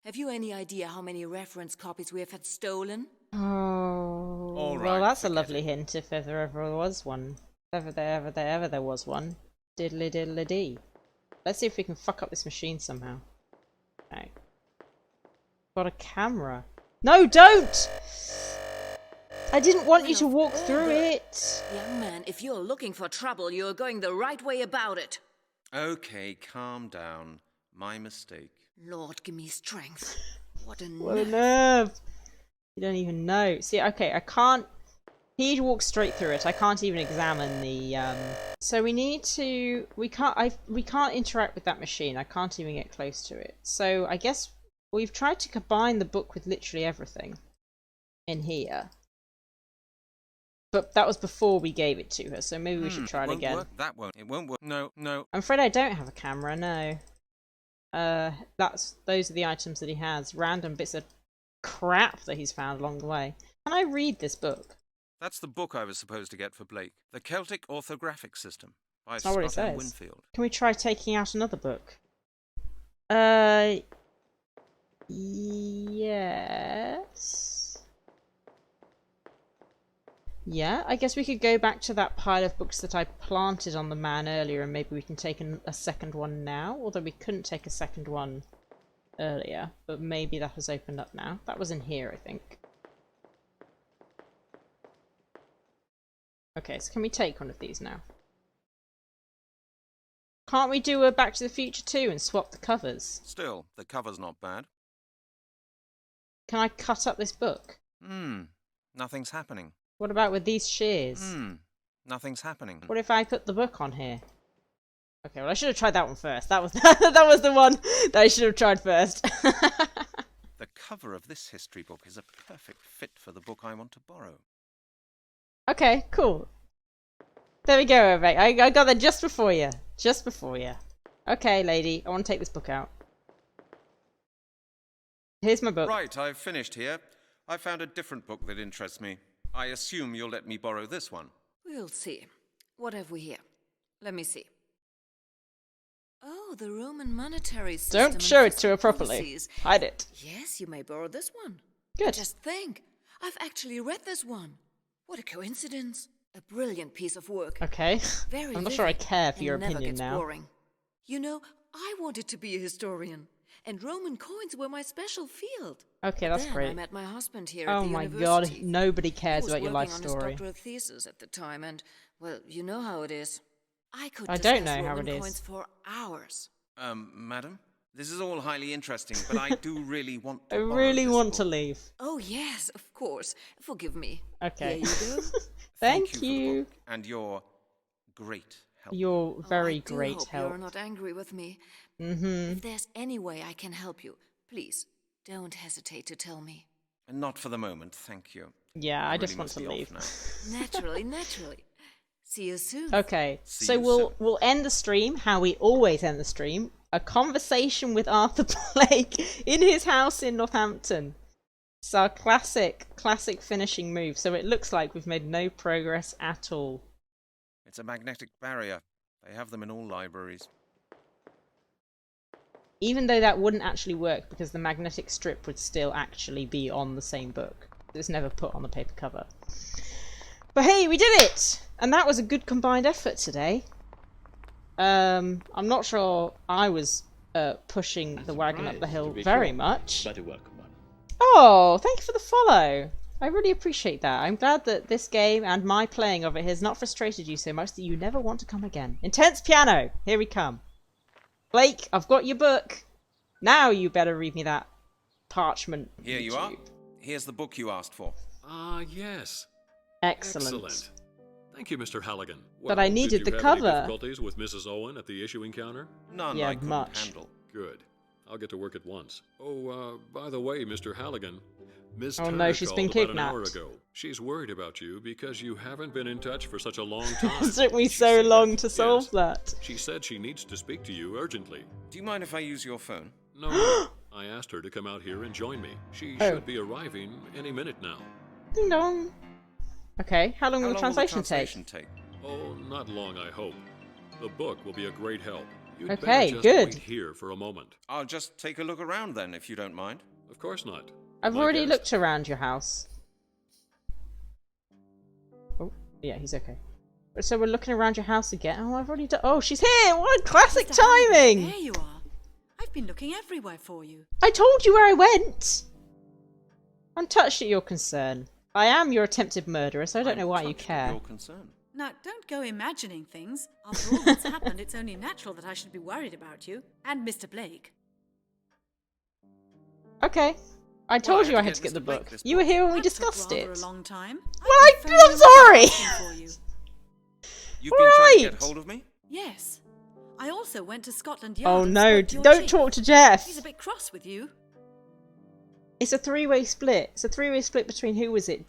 Speaker 8: Have you any idea how many reference copies we have had stolen?
Speaker 1: Oh,
Speaker 3: All
Speaker 1: well,
Speaker 3: right,
Speaker 1: that's a
Speaker 3: forget
Speaker 1: lovely
Speaker 3: it.
Speaker 1: hint if ever was one. If ever there was one. Diddly diddly dee. Let's see if we can fuck up this machine somehow. Okay. Got a camera. No, don't! I didn't want you to walk through it.
Speaker 8: Young man, if you're looking for trouble, you're going the right way about it.
Speaker 5: Okay, calm down. My mistake.
Speaker 8: Lord, give me strength. What a
Speaker 1: What a
Speaker 8: nerve.
Speaker 1: nerve! You don't even know. See, okay, I can't. He walks straight through it. I can't even examine the. So we need to. We can't interact with that machine. I can't even get close to it. So I guess we've tried to combine the book with literally everything in here. But that was before we gave it to her, so maybe we should try it again.
Speaker 5: Work. That won't. It won't work. No.
Speaker 1: I'm afraid I don't have a camera, no. Those are the items that he has. Random bits of crap that he's found along the way. Can I read this book?
Speaker 5: That's the book I was supposed to get for Blake. The Celtic Orthographic System by
Speaker 1: That's not what it
Speaker 5: Scott M.
Speaker 1: says.
Speaker 5: Winfield.
Speaker 1: Can we try taking out another book? Yes. Yeah, I guess we could go back to that pile of books that I planted on the man earlier and maybe we can take a second one now. Although we couldn't take a second one earlier, but maybe that has opened up now. That was in here, I think. Okay, so can we take one of these now? Can't we do a Back to the Future 2 and swap the covers?
Speaker 5: Still, the cover's not bad.
Speaker 1: Can I cut up this book?
Speaker 5: Nothing's happening.
Speaker 1: What about with these shears?
Speaker 5: Nothing's happening.
Speaker 1: What if I put the book on here? Okay, well I should have tried that one first. That was that was the one that I should have tried first.
Speaker 5: The cover of this history book is a perfect fit for the book I want to borrow.
Speaker 1: Okay, cool. There we go, Rebecca. I got there just before you. Just before you. Okay, lady, I want to take this book out. Here's my book.
Speaker 5: Right, I've finished here. I found a different book that interests me. I assume you'll let me borrow this one.
Speaker 8: We'll see. What have we here? Let me see. Oh, the Roman monetary system.
Speaker 1: Don't
Speaker 8: and
Speaker 1: show it to
Speaker 8: fiscal
Speaker 1: her properly.
Speaker 8: policies.
Speaker 1: Hide it.
Speaker 8: Yes, you may borrow this one.
Speaker 1: Good.
Speaker 8: Just think, I've actually read this one. What a coincidence. A brilliant piece of work.
Speaker 1: Okay.
Speaker 8: Very
Speaker 1: I'm not sure I
Speaker 8: vivid
Speaker 1: care for
Speaker 8: and
Speaker 1: your
Speaker 8: never
Speaker 1: opinion
Speaker 8: gets
Speaker 1: now.
Speaker 8: boring. You know, I wanted to be a historian, and Roman coins were my special field.
Speaker 1: Okay, that's
Speaker 8: Then
Speaker 1: great.
Speaker 8: I met my husband here at
Speaker 1: Oh
Speaker 8: the
Speaker 1: my god,
Speaker 8: university.
Speaker 1: nobody
Speaker 8: He
Speaker 1: cares
Speaker 8: was
Speaker 1: about your life
Speaker 8: working on his
Speaker 1: story.
Speaker 8: doctoral thesis at the time, and, well, you know how it is. I could
Speaker 1: I
Speaker 8: discuss
Speaker 1: don't know how
Speaker 8: Roman
Speaker 1: it is.
Speaker 8: coins for hours.
Speaker 5: Madam? This is all highly interesting, but I do really want to
Speaker 1: I
Speaker 5: borrow
Speaker 1: really
Speaker 5: this
Speaker 1: want to
Speaker 5: book.
Speaker 1: leave.
Speaker 8: Oh, yes, of course. Forgive me.
Speaker 1: Okay.
Speaker 8: Here you go.
Speaker 1: Thank
Speaker 5: for the
Speaker 1: you.
Speaker 5: book and your great help.
Speaker 1: You're very
Speaker 8: I do
Speaker 1: great
Speaker 8: hope
Speaker 1: help.
Speaker 8: you're not angry with me.
Speaker 1: Mm-hmm.
Speaker 8: If there's any way I can help you, please don't hesitate to tell me.
Speaker 5: Not for the moment, thank you.
Speaker 1: Yeah, I just
Speaker 5: really
Speaker 1: want
Speaker 5: must
Speaker 1: to
Speaker 5: be off
Speaker 1: leave.
Speaker 5: now.
Speaker 8: Naturally. See you soon.
Speaker 1: Okay,
Speaker 5: See
Speaker 1: so
Speaker 5: you
Speaker 1: we'll end the stream how we always end the stream. A conversation with Arthur Blake in his house in Northampton. It's our classic finishing move. So it looks like we've made no progress at all.
Speaker 5: It's a magnetic barrier. They have them in all libraries.
Speaker 1: Even though that wouldn't actually work because the magnetic strip would still actually be on the same book. It's never put on the paper cover. But hey, we did it! And that was a good combined effort today. I'm not sure I was pushing the wagon up the hill very much.
Speaker 9: Better work, man.
Speaker 1: Oh, thank you for the follow. I really appreciate that. I'm glad that this game and my playing of it has not frustrated you so much that you never want to come again. Intense Piano, here we come. Blake, I've got your book. Now you better read me that parchment.
Speaker 5: Here you are. Here's the book you asked for.
Speaker 7: Ah, yes.
Speaker 1: Excellent.
Speaker 7: Thank you, Mr. Halligan.
Speaker 1: But I needed
Speaker 7: did
Speaker 1: the
Speaker 7: you have any
Speaker 1: cover.
Speaker 7: difficulties with Mrs. Owen at the issuing counter?
Speaker 5: None
Speaker 1: Yeah,
Speaker 5: I couldn't
Speaker 1: much.
Speaker 5: handle.
Speaker 7: Good. I'll get to work at once. Oh, by the way, Mr. Halligan, Miss
Speaker 1: Oh, no,
Speaker 7: Turner
Speaker 1: she's
Speaker 7: called
Speaker 1: been
Speaker 7: about an hour
Speaker 1: kidnapped.
Speaker 7: ago. She's worried about you because you haven't been in touch for such a long time.
Speaker 1: It took me
Speaker 7: She
Speaker 1: so
Speaker 7: said
Speaker 1: long
Speaker 7: that-
Speaker 1: to solve
Speaker 7: yes.
Speaker 1: that.
Speaker 7: She said she needs to speak to you urgently.
Speaker 5: Do you mind if I use your phone?
Speaker 7: No, I asked her to come out here and join me. She
Speaker 1: Oh.
Speaker 7: should be arriving any minute now.
Speaker 1: Ding dong. Okay, how long will the translation take?
Speaker 5: take?
Speaker 7: Oh, not long, I hope. The book will be a great help. You'd
Speaker 1: Okay,
Speaker 7: better just
Speaker 1: good.
Speaker 7: wait here for a moment.
Speaker 4: I'll just take a look around then, if you don't mind.
Speaker 7: Of course not.
Speaker 1: I've
Speaker 7: My
Speaker 1: already
Speaker 7: guest.
Speaker 1: looked around your house. Oh, yeah, he's okay. So we're looking around your house again. Oh, I've already done. Oh, she's here! What classic
Speaker 2: Mr. Halligan,
Speaker 1: timing!
Speaker 2: There you are. I've been looking everywhere for you.
Speaker 1: I told you where I went! I'm touched at your concern. I am your attempted murderer, so I don't know why you
Speaker 4: touched at
Speaker 1: care.
Speaker 4: Your concern.
Speaker 2: Now, don't go imagining things. After all that's happened, it's only natural that I should be worried about you. And Mr. Blake.
Speaker 1: Okay. I told you I had to
Speaker 4: get
Speaker 1: get the
Speaker 4: Mr. Blake
Speaker 1: book.
Speaker 4: this
Speaker 1: You were here when we
Speaker 2: That took
Speaker 1: discussed
Speaker 2: rather
Speaker 1: it.
Speaker 2: a long time.
Speaker 1: Well,
Speaker 2: I've been phoning
Speaker 1: I'm
Speaker 2: around
Speaker 1: sorry!
Speaker 2: asking for you.
Speaker 4: You've been trying to
Speaker 1: Right.
Speaker 4: get hold of me?
Speaker 2: Yes. I also went to Scotland Yard.
Speaker 1: Oh
Speaker 2: and
Speaker 1: no,
Speaker 2: spoke to your
Speaker 1: don't
Speaker 2: chief.
Speaker 1: talk to Jeff!
Speaker 2: He's a bit cross with you.
Speaker 1: It's a three-way split. It's a three-way split between who was it?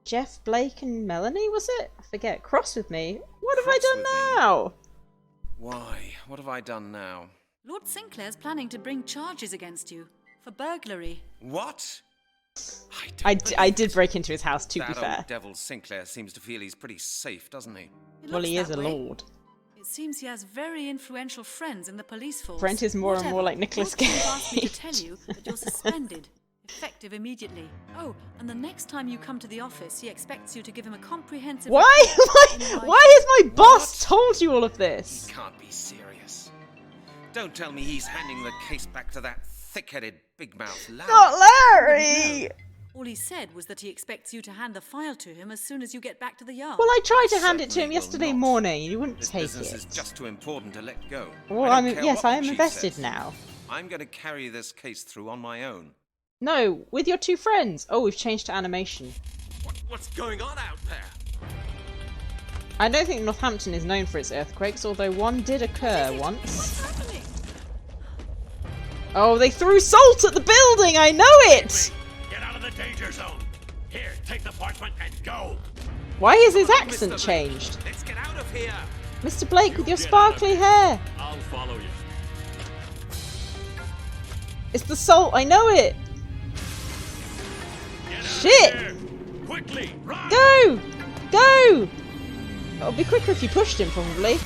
Speaker 1: Jeff, Blake, and Melanie, was it? I forget. Cross with me. What have I
Speaker 4: Cross
Speaker 1: done
Speaker 4: with me?
Speaker 1: now?
Speaker 4: Why? What have I done now?
Speaker 2: Lord Sinclair's planning to bring charges against you for burglary.
Speaker 4: What?
Speaker 1: I did break into his house, to be
Speaker 4: That
Speaker 1: fair.
Speaker 4: old devil Sinclair seems to feel he's pretty safe, doesn't he?
Speaker 2: It
Speaker 1: Well,
Speaker 2: looks
Speaker 1: he is
Speaker 2: that
Speaker 1: a
Speaker 2: way.
Speaker 1: lord.
Speaker 2: It seems he has very influential friends in the police force.
Speaker 1: Brent is more and more
Speaker 2: Whatever,
Speaker 1: like Nicolas
Speaker 2: Lord Chief asked me to
Speaker 1: Cage.
Speaker 2: tell you that you're suspended, effective immediately. Oh, and the next time you come to the office, he expects you to give him a comprehensive.
Speaker 1: Why? Why has my boss told you all of
Speaker 4: He
Speaker 1: this?
Speaker 4: can't be serious. Don't tell me he's handing the case back to that thick-headed, big-mouth Lowry.
Speaker 1: Not Larry!
Speaker 2: All he said was that he expects you to hand the file to him as soon as you get back to the yard.
Speaker 1: Well, I tried to hand it to
Speaker 4: Certainly
Speaker 1: him
Speaker 4: will
Speaker 1: yesterday
Speaker 4: not.
Speaker 1: morning. You wouldn't
Speaker 4: This
Speaker 1: take
Speaker 4: business is
Speaker 1: it.
Speaker 4: just too important to let go.
Speaker 1: Well,
Speaker 4: I don't care
Speaker 1: yes,
Speaker 4: what
Speaker 1: I
Speaker 4: the
Speaker 1: am
Speaker 4: chief
Speaker 1: invested
Speaker 4: says.
Speaker 1: now.
Speaker 4: I'm going to carry this case through on my own.
Speaker 1: No, with your two friends. Oh, we've changed to animation.
Speaker 5: What's going on out there?
Speaker 1: I don't think Northampton is known for its earthquakes, although one did occur once.
Speaker 2: What's happening?
Speaker 1: Oh, they threw salt at the building! I know it!
Speaker 9: Get out of the danger zone. Here, take the parchment and go.
Speaker 1: Why is his
Speaker 4: Mr.
Speaker 1: accent
Speaker 4: Blake,
Speaker 1: changed?
Speaker 4: Let's get out of here.
Speaker 1: Mr. Blake, with your
Speaker 7: Get out of
Speaker 1: sparkly
Speaker 7: here.
Speaker 1: hair.
Speaker 7: I'll follow you.
Speaker 1: It's the salt, I know it!
Speaker 9: Get out
Speaker 1: Shit!
Speaker 9: of here. Quickly, run.
Speaker 1: Go! Go! It'll be quicker if you pushed him, probably.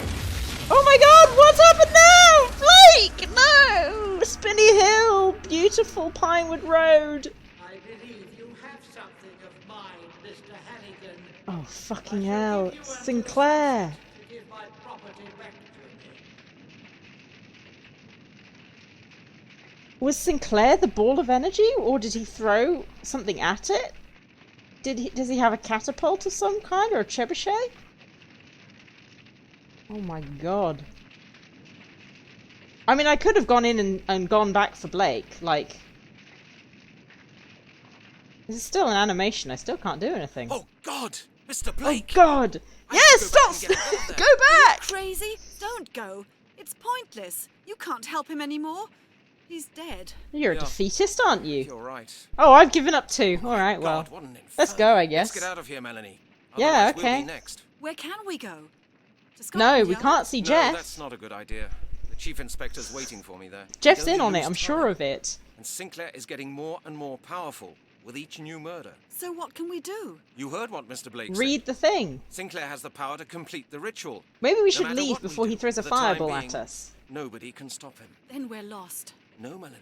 Speaker 1: Oh my god, what's happened now? Blake! No! Spinny Hill! Beautiful Pinewood Road!
Speaker 10: I believe you have something of mine, Mr. Halligan.
Speaker 1: Oh, fucking hell. Sinclair!
Speaker 10: To give my property back to me.
Speaker 1: Was Sinclair the ball of energy, or did he throw something at it? Does he have a catapult of some kind, or a trebuchet? Oh my god. I mean, I could have gone in and gone back for Blake, like... This is still an animation, I still can't do anything.
Speaker 4: Oh, God! Mr.
Speaker 1: Oh
Speaker 4: Blake!
Speaker 1: god!
Speaker 4: I
Speaker 1: Yes,
Speaker 4: have to
Speaker 1: stop!
Speaker 4: go back and get out of
Speaker 1: Go
Speaker 4: there.
Speaker 1: back!
Speaker 2: Crazy? Don't go. It's pointless. You can't help him anymore. He's dead.
Speaker 1: You're a
Speaker 4: Yeah.
Speaker 1: defeatist, aren't you?
Speaker 4: You're right.
Speaker 1: Oh, I've given up too. Alright, well.
Speaker 4: God, what an
Speaker 1: Let's
Speaker 4: inferno.
Speaker 1: go, I guess.
Speaker 4: Let's get out of here, Melanie.
Speaker 1: Yeah,
Speaker 4: Otherwise
Speaker 1: okay.
Speaker 4: We'll be next.
Speaker 2: Where can we go? To
Speaker 1: No,
Speaker 2: Scotland
Speaker 1: we
Speaker 2: Yard?
Speaker 1: can't see
Speaker 4: No,
Speaker 1: Jeff.
Speaker 4: that's not a good idea. The chief inspector's waiting for me there.
Speaker 1: Jeff's
Speaker 4: We
Speaker 1: in
Speaker 4: only
Speaker 1: on it,
Speaker 4: lose
Speaker 1: I'm sure
Speaker 4: time.
Speaker 1: of it.
Speaker 4: And Sinclair is getting more and more powerful with each new murder.
Speaker 2: So what can we do?
Speaker 4: You heard what Mr. Blake said.
Speaker 1: Read the thing.
Speaker 4: Sinclair has the power to complete the ritual.
Speaker 1: Maybe we
Speaker 4: No
Speaker 1: should
Speaker 4: matter
Speaker 1: leave
Speaker 4: what we
Speaker 1: before he
Speaker 4: do,
Speaker 1: throws a
Speaker 4: for the time
Speaker 1: fireball
Speaker 4: being,
Speaker 1: at us.
Speaker 4: Nobody can stop him.
Speaker 2: Then we're lost.
Speaker 4: No, Melanie.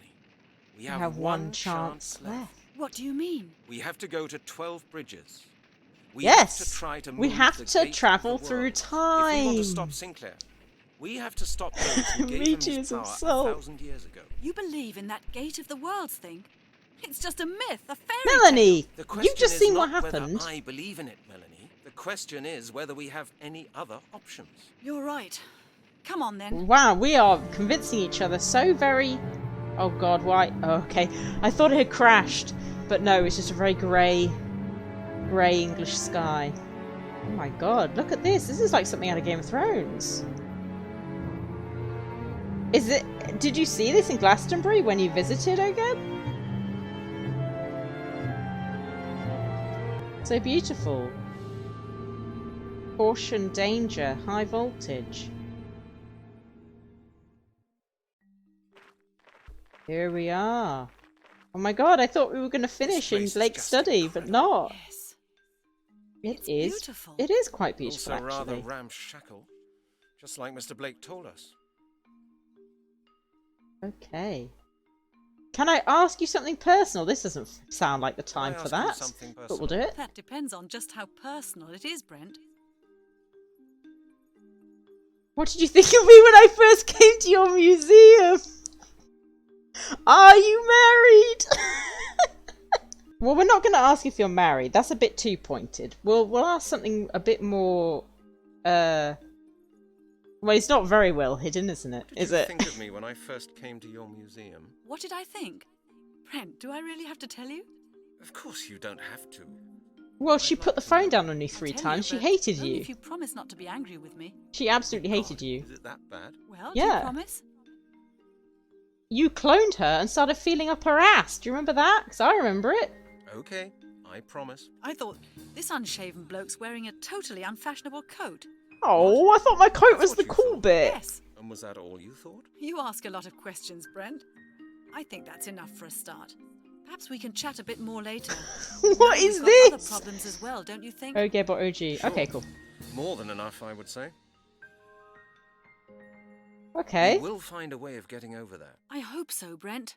Speaker 4: We
Speaker 1: We
Speaker 4: have,
Speaker 1: have one chance left.
Speaker 2: What do you mean?
Speaker 4: We have to go to 12 bridges. We
Speaker 1: Yes,
Speaker 4: have to try to
Speaker 1: we
Speaker 4: move
Speaker 1: have
Speaker 4: the
Speaker 1: to
Speaker 4: gate of
Speaker 1: travel
Speaker 4: the
Speaker 1: through
Speaker 4: world. If we want to stop
Speaker 1: time.
Speaker 4: Sinclair, we have to stop those who gave him
Speaker 1: Meteors
Speaker 4: his
Speaker 1: of
Speaker 4: power
Speaker 1: salt.
Speaker 4: 1,000 years ago.
Speaker 2: You believe in that gate of the worlds thing? It's just a myth, a fairy
Speaker 1: Melanie,
Speaker 4: The question
Speaker 1: you've just
Speaker 4: is
Speaker 1: seen
Speaker 4: not
Speaker 1: what
Speaker 4: whether
Speaker 1: happened.
Speaker 4: I believe in it, Melanie. The question is whether we have any other options.
Speaker 2: tale. You're right. Come on then.
Speaker 1: Wow, we are convincing each other so very... Oh god, why? Oh, okay. I thought it had crashed, but no, it's just a very grey English sky. Oh my god, look at this. This is like something out of Game of Thrones. Is it... Did you see this in Glastonbury when you visited, Ogeb? So beautiful. Caution, danger, high voltage. Here we are. Oh my god, I thought we were going to finish in
Speaker 4: place is
Speaker 1: Blake's
Speaker 4: just
Speaker 1: study, but not.
Speaker 2: Yes.
Speaker 1: It
Speaker 2: It's
Speaker 1: is.
Speaker 2: beautiful.
Speaker 1: It is quite beautiful,
Speaker 4: Also rather
Speaker 1: actually.
Speaker 4: ramshackle.
Speaker 5: Just like Mr. Blake told us.
Speaker 1: Okay. Can I ask you something personal? This doesn't sound like the time for
Speaker 5: Can I ask you
Speaker 1: that.
Speaker 5: something
Speaker 1: But we'll
Speaker 5: personal?
Speaker 1: do it.
Speaker 2: That depends on just how personal it is, Brent.
Speaker 1: What did you think of me when I first came to your museum? Are you married? Well, we're not going to ask if you're married. That's a bit too pointed. We'll ask something a bit more. Well, it's not very well hidden, isn't it?
Speaker 5: What
Speaker 1: Is
Speaker 5: did you
Speaker 1: it?
Speaker 5: think of me when I first came to your museum?
Speaker 2: What did I think? Brent, do I really have to tell you?
Speaker 5: Of course you don't have to.
Speaker 1: Well, she
Speaker 5: I'd
Speaker 1: put
Speaker 5: like
Speaker 1: the
Speaker 5: to
Speaker 1: phone
Speaker 5: know.
Speaker 1: down on you
Speaker 2: I'll
Speaker 1: 3
Speaker 2: tell
Speaker 1: times. She
Speaker 2: but
Speaker 1: hated
Speaker 2: only
Speaker 1: you.
Speaker 2: if you promise not to be angry with me.
Speaker 1: She absolutely hated
Speaker 5: God,
Speaker 1: you.
Speaker 5: Is it that bad?
Speaker 2: Well, do
Speaker 1: Yeah.
Speaker 2: you promise?
Speaker 1: You cloned her and started feeling up her ass. Do you remember that? Because I remember it.
Speaker 5: Okay, I promise.
Speaker 2: I thought, this unshaven bloke's wearing a totally unfashionable coat.
Speaker 1: Oh, I thought my coat was
Speaker 5: what
Speaker 1: the
Speaker 5: you
Speaker 1: cool
Speaker 5: thought.
Speaker 1: bit.
Speaker 2: Yes,
Speaker 5: And was that all you thought?
Speaker 2: you ask a lot of questions, Brent. I think that's enough for a start. Perhaps we can chat a bit more later.
Speaker 1: What
Speaker 2: We've
Speaker 1: is
Speaker 2: got
Speaker 1: this?
Speaker 2: other problems as well, don't you think?
Speaker 1: Okay, but OG.
Speaker 5: Sure.
Speaker 1: Okay, cool.
Speaker 5: More than enough, I would say.
Speaker 1: Okay.
Speaker 5: We will find a way of getting over that.
Speaker 2: I hope so, Brent.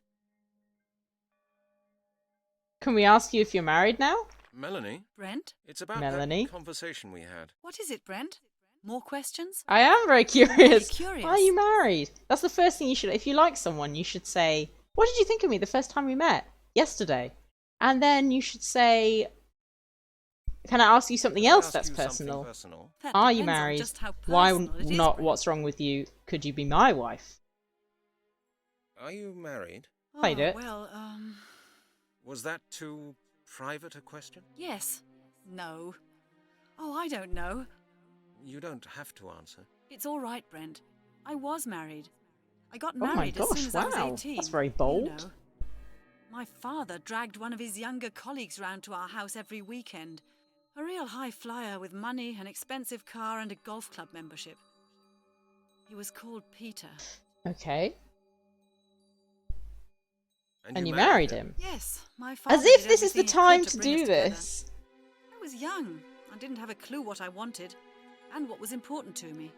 Speaker 1: Can we ask you if you're married now?
Speaker 5: Melanie,
Speaker 2: Brent?
Speaker 5: it's about
Speaker 1: Melanie?
Speaker 5: that conversation we had.
Speaker 2: What is it, Brent? More questions?
Speaker 1: I am very curious.
Speaker 2: really curious.
Speaker 1: Are you married? That's the first thing you should. If you like someone, you should say, "What did you think of me the first time we met yesterday?" And then you should say, "Can I ask you something
Speaker 5: Can I
Speaker 1: else
Speaker 5: ask
Speaker 1: that's
Speaker 5: you something
Speaker 1: personal?
Speaker 5: personal?
Speaker 2: That
Speaker 1: Are you
Speaker 2: depends on
Speaker 1: married?
Speaker 2: just how
Speaker 1: Why
Speaker 2: personal it is,
Speaker 1: not?
Speaker 2: Brent.
Speaker 1: What's wrong with you? Could you be my wife?"
Speaker 5: Are you married?
Speaker 1: How you do it?
Speaker 2: Well,
Speaker 5: Was that too private a question?
Speaker 2: yes. No. Oh, I don't know.
Speaker 5: You don't have to answer.
Speaker 2: It's all right, Brent. I was married. I got
Speaker 1: Oh my
Speaker 2: married as
Speaker 1: gosh,
Speaker 2: soon as I was
Speaker 1: wow.
Speaker 2: 18.
Speaker 1: That's very
Speaker 2: You
Speaker 1: bold.
Speaker 2: know. My father dragged one of his younger colleagues round to our house every weekend. A real high flyer with money, an expensive car, and a golf club membership. He was called Peter.
Speaker 1: Okay. And you
Speaker 5: married
Speaker 1: married him.
Speaker 2: Yes, my father.
Speaker 1: As if
Speaker 2: did
Speaker 1: this is the
Speaker 2: everything he
Speaker 1: time
Speaker 2: could
Speaker 1: to
Speaker 2: bring us
Speaker 1: do
Speaker 2: together.
Speaker 1: this.
Speaker 2: I was young. I didn't have a clue what I wanted and what was important to me.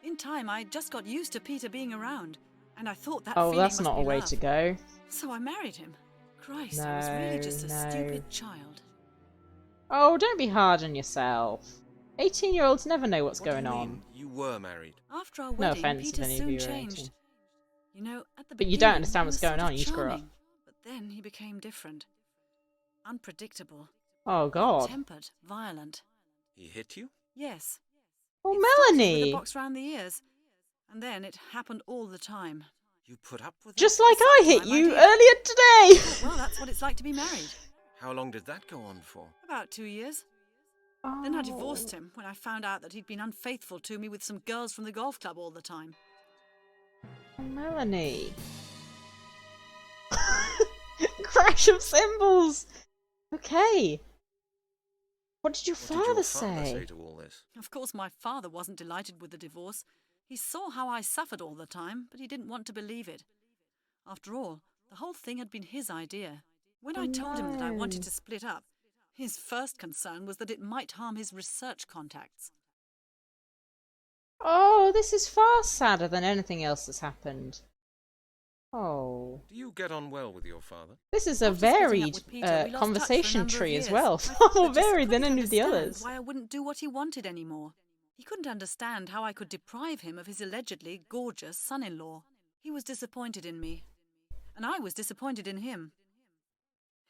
Speaker 2: In time, I just got used to Peter being around, and I thought that
Speaker 1: Oh,
Speaker 2: feeling
Speaker 1: that's
Speaker 2: must
Speaker 1: not a
Speaker 2: be
Speaker 1: way
Speaker 2: love.
Speaker 1: to go.
Speaker 2: So I married him. Christ, I was really just a
Speaker 1: No.
Speaker 2: stupid child.
Speaker 1: Oh, don't be hard on yourself. 18-year-olds never know what's
Speaker 5: What do
Speaker 1: going
Speaker 5: you
Speaker 1: on.
Speaker 5: mean? You were married.
Speaker 2: After our
Speaker 1: No
Speaker 2: wedding,
Speaker 1: offence if
Speaker 2: Peter
Speaker 1: any of
Speaker 2: soon
Speaker 1: you are
Speaker 2: changed.
Speaker 1: 18.
Speaker 2: You know, at the
Speaker 1: But you
Speaker 2: beginning,
Speaker 1: don't understand
Speaker 2: he
Speaker 1: what's
Speaker 2: was
Speaker 1: going
Speaker 2: sort
Speaker 1: on,
Speaker 2: of
Speaker 1: you screw up.
Speaker 2: charming, but then he became different. Unpredictable.
Speaker 1: Oh, God.
Speaker 2: Tempered, violent.
Speaker 5: He hit you?
Speaker 2: Yes.
Speaker 1: Oh,
Speaker 2: It started with
Speaker 1: Melanie.
Speaker 2: a box round the ears, and then it happened all the time.
Speaker 5: You put up with
Speaker 1: Just
Speaker 5: that?
Speaker 1: like I hit
Speaker 2: Sometime I
Speaker 1: you
Speaker 2: did.
Speaker 1: earlier today.
Speaker 2: Well, that's what it's like to be married.
Speaker 5: How long did that go on for?
Speaker 2: About 2 years. Then I divorced him when I found out that he'd been unfaithful to me with some girls from the golf club all the time.
Speaker 1: Oh, Melanie. Crash of cymbals. Okay. What did your
Speaker 5: What did your
Speaker 1: father
Speaker 5: father
Speaker 1: say?
Speaker 5: say to all this?
Speaker 2: Of course, my father wasn't delighted with the divorce. He saw how I suffered all the time, but he didn't want to believe it. After all, the whole thing had been his idea. When I told him that I wanted
Speaker 1: no.
Speaker 2: to split up, his first concern was that it might harm his research contacts.
Speaker 1: Oh, this is far sadder than anything else that's happened. Oh.
Speaker 5: Do you get on well with your father?
Speaker 1: This is a
Speaker 2: After splitting up
Speaker 1: varied
Speaker 2: with Peter, we lost touch for a
Speaker 1: conversation
Speaker 2: number of
Speaker 1: tree as
Speaker 2: years.
Speaker 1: well.
Speaker 2: My
Speaker 1: Far
Speaker 2: father
Speaker 1: more
Speaker 2: just
Speaker 1: varied than
Speaker 2: couldn't
Speaker 1: any of the
Speaker 2: understand
Speaker 1: others.
Speaker 2: why I wouldn't do what he wanted anymore. He couldn't understand how I could deprive him of his allegedly gorgeous son-in-law. He was disappointed in me, and I was disappointed in him.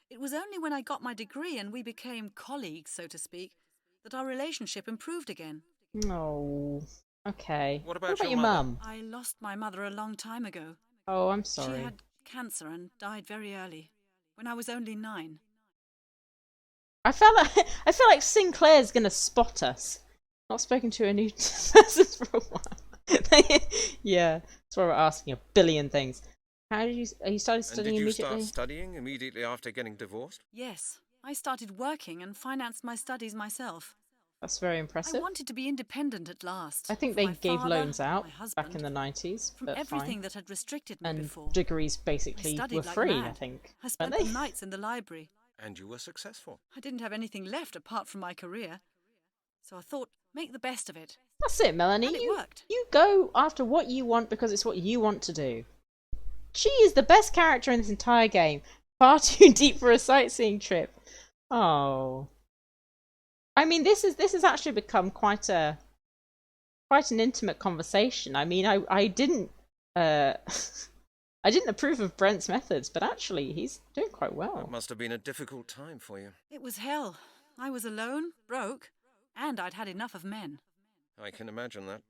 Speaker 2: It was only when I got my degree and we became colleagues, so to speak, that our relationship improved again.
Speaker 1: No. Okay.
Speaker 5: What about
Speaker 1: your
Speaker 5: your mother?
Speaker 1: mum?
Speaker 2: I lost my mother a long time ago.
Speaker 1: Oh, I'm sorry.
Speaker 2: She had cancer and died very early, when I was only 9.
Speaker 1: I feel like Sinclair's gonna spot us. Not spoken to a new person for a while. Yeah, that's why we're asking a billion things. Are you started
Speaker 5: And
Speaker 1: studying
Speaker 5: did you
Speaker 1: immediately?
Speaker 5: start studying immediately after getting divorced?
Speaker 2: Yes, I started working and financed my studies myself.
Speaker 1: That's very
Speaker 2: I
Speaker 1: impressive.
Speaker 2: wanted to be independent at last.
Speaker 1: I think
Speaker 2: from
Speaker 1: they
Speaker 2: my
Speaker 1: gave
Speaker 2: father,
Speaker 1: loans out
Speaker 2: my
Speaker 1: back
Speaker 2: husband,
Speaker 1: in the 90s,
Speaker 2: from
Speaker 1: but
Speaker 2: everything
Speaker 1: fine.
Speaker 2: that had restricted me
Speaker 1: And
Speaker 2: before.
Speaker 1: degrees
Speaker 2: I
Speaker 1: basically
Speaker 2: studied
Speaker 1: were
Speaker 2: like
Speaker 1: free,
Speaker 2: mad.
Speaker 1: I think.
Speaker 2: I spent
Speaker 1: weren't
Speaker 2: the
Speaker 1: they?
Speaker 2: nights in the library.
Speaker 5: And you were successful.
Speaker 2: I didn't have anything left apart from my career. So I thought, make the best of it.
Speaker 1: That's it, Melanie.
Speaker 2: And it worked.
Speaker 1: You go after what you want because it's what you want to do. She is the best character in this entire game. Far too deep for a sightseeing trip. Oh. I mean, this has actually become quite an intimate conversation. I mean, I didn't I didn't approve of Brent's methods, but actually he's doing quite well.
Speaker 5: That must have been a difficult time for you.
Speaker 2: It was hell. I was alone, broke, and I'd had enough of men.
Speaker 5: I can imagine that.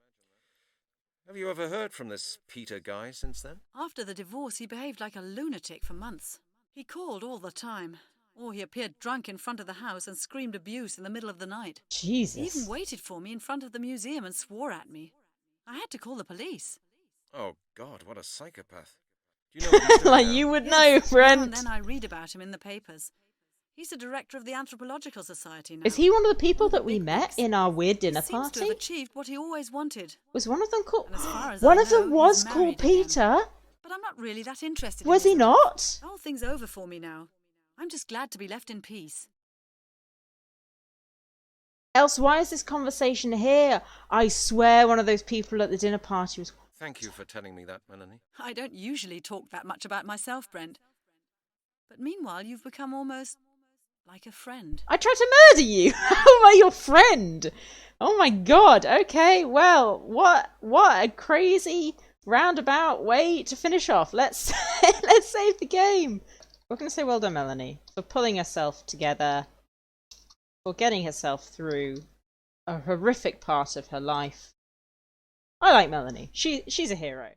Speaker 5: Have you ever heard from this Peter guy since then?
Speaker 2: After the divorce, he behaved like a lunatic for months. He called all the time, or he appeared drunk in front of the house and screamed abuse in the middle of the night.
Speaker 1: Jesus.
Speaker 2: He even waited for me in front of the museum and swore at me. I had to call the police.
Speaker 5: Oh, God, what a psychopath. Do you know what he's doing
Speaker 1: Like
Speaker 5: now?
Speaker 1: you would
Speaker 2: Yes,
Speaker 1: know, Brent.
Speaker 2: now and then I read about him in the papers. He's the director of the Anthropological Society now.
Speaker 1: Is he one of the people
Speaker 2: One of
Speaker 1: that
Speaker 2: the
Speaker 1: we
Speaker 2: big
Speaker 1: met
Speaker 2: wigs.
Speaker 1: in our weird dinner
Speaker 2: He seems to have
Speaker 1: party?
Speaker 2: achieved what he always wanted.
Speaker 1: Was one of them called?
Speaker 2: And as far as
Speaker 1: One
Speaker 2: I
Speaker 1: of them
Speaker 2: know,
Speaker 1: was
Speaker 2: he's
Speaker 1: called
Speaker 2: married again.
Speaker 1: Peter.
Speaker 2: But I'm not really that interested
Speaker 1: Was
Speaker 2: in
Speaker 1: he
Speaker 2: his life.
Speaker 1: not?
Speaker 2: The whole thing's over for me now. I'm just glad to be left in peace.
Speaker 1: Else, why is this conversation here? I swear one of those people at the dinner party was...
Speaker 5: Thank you for telling me that, Melanie.
Speaker 2: I don't usually talk that much about myself, Brent. But meanwhile, you've become almost like a friend.
Speaker 1: I tried to murder you! How am I your friend? Oh my god, okay, well, what a crazy roundabout way to finish off. Let's save the game. We're going to say well done, Melanie, for pulling herself together, for getting herself through a horrific part of her life. I like Melanie. She's a hero.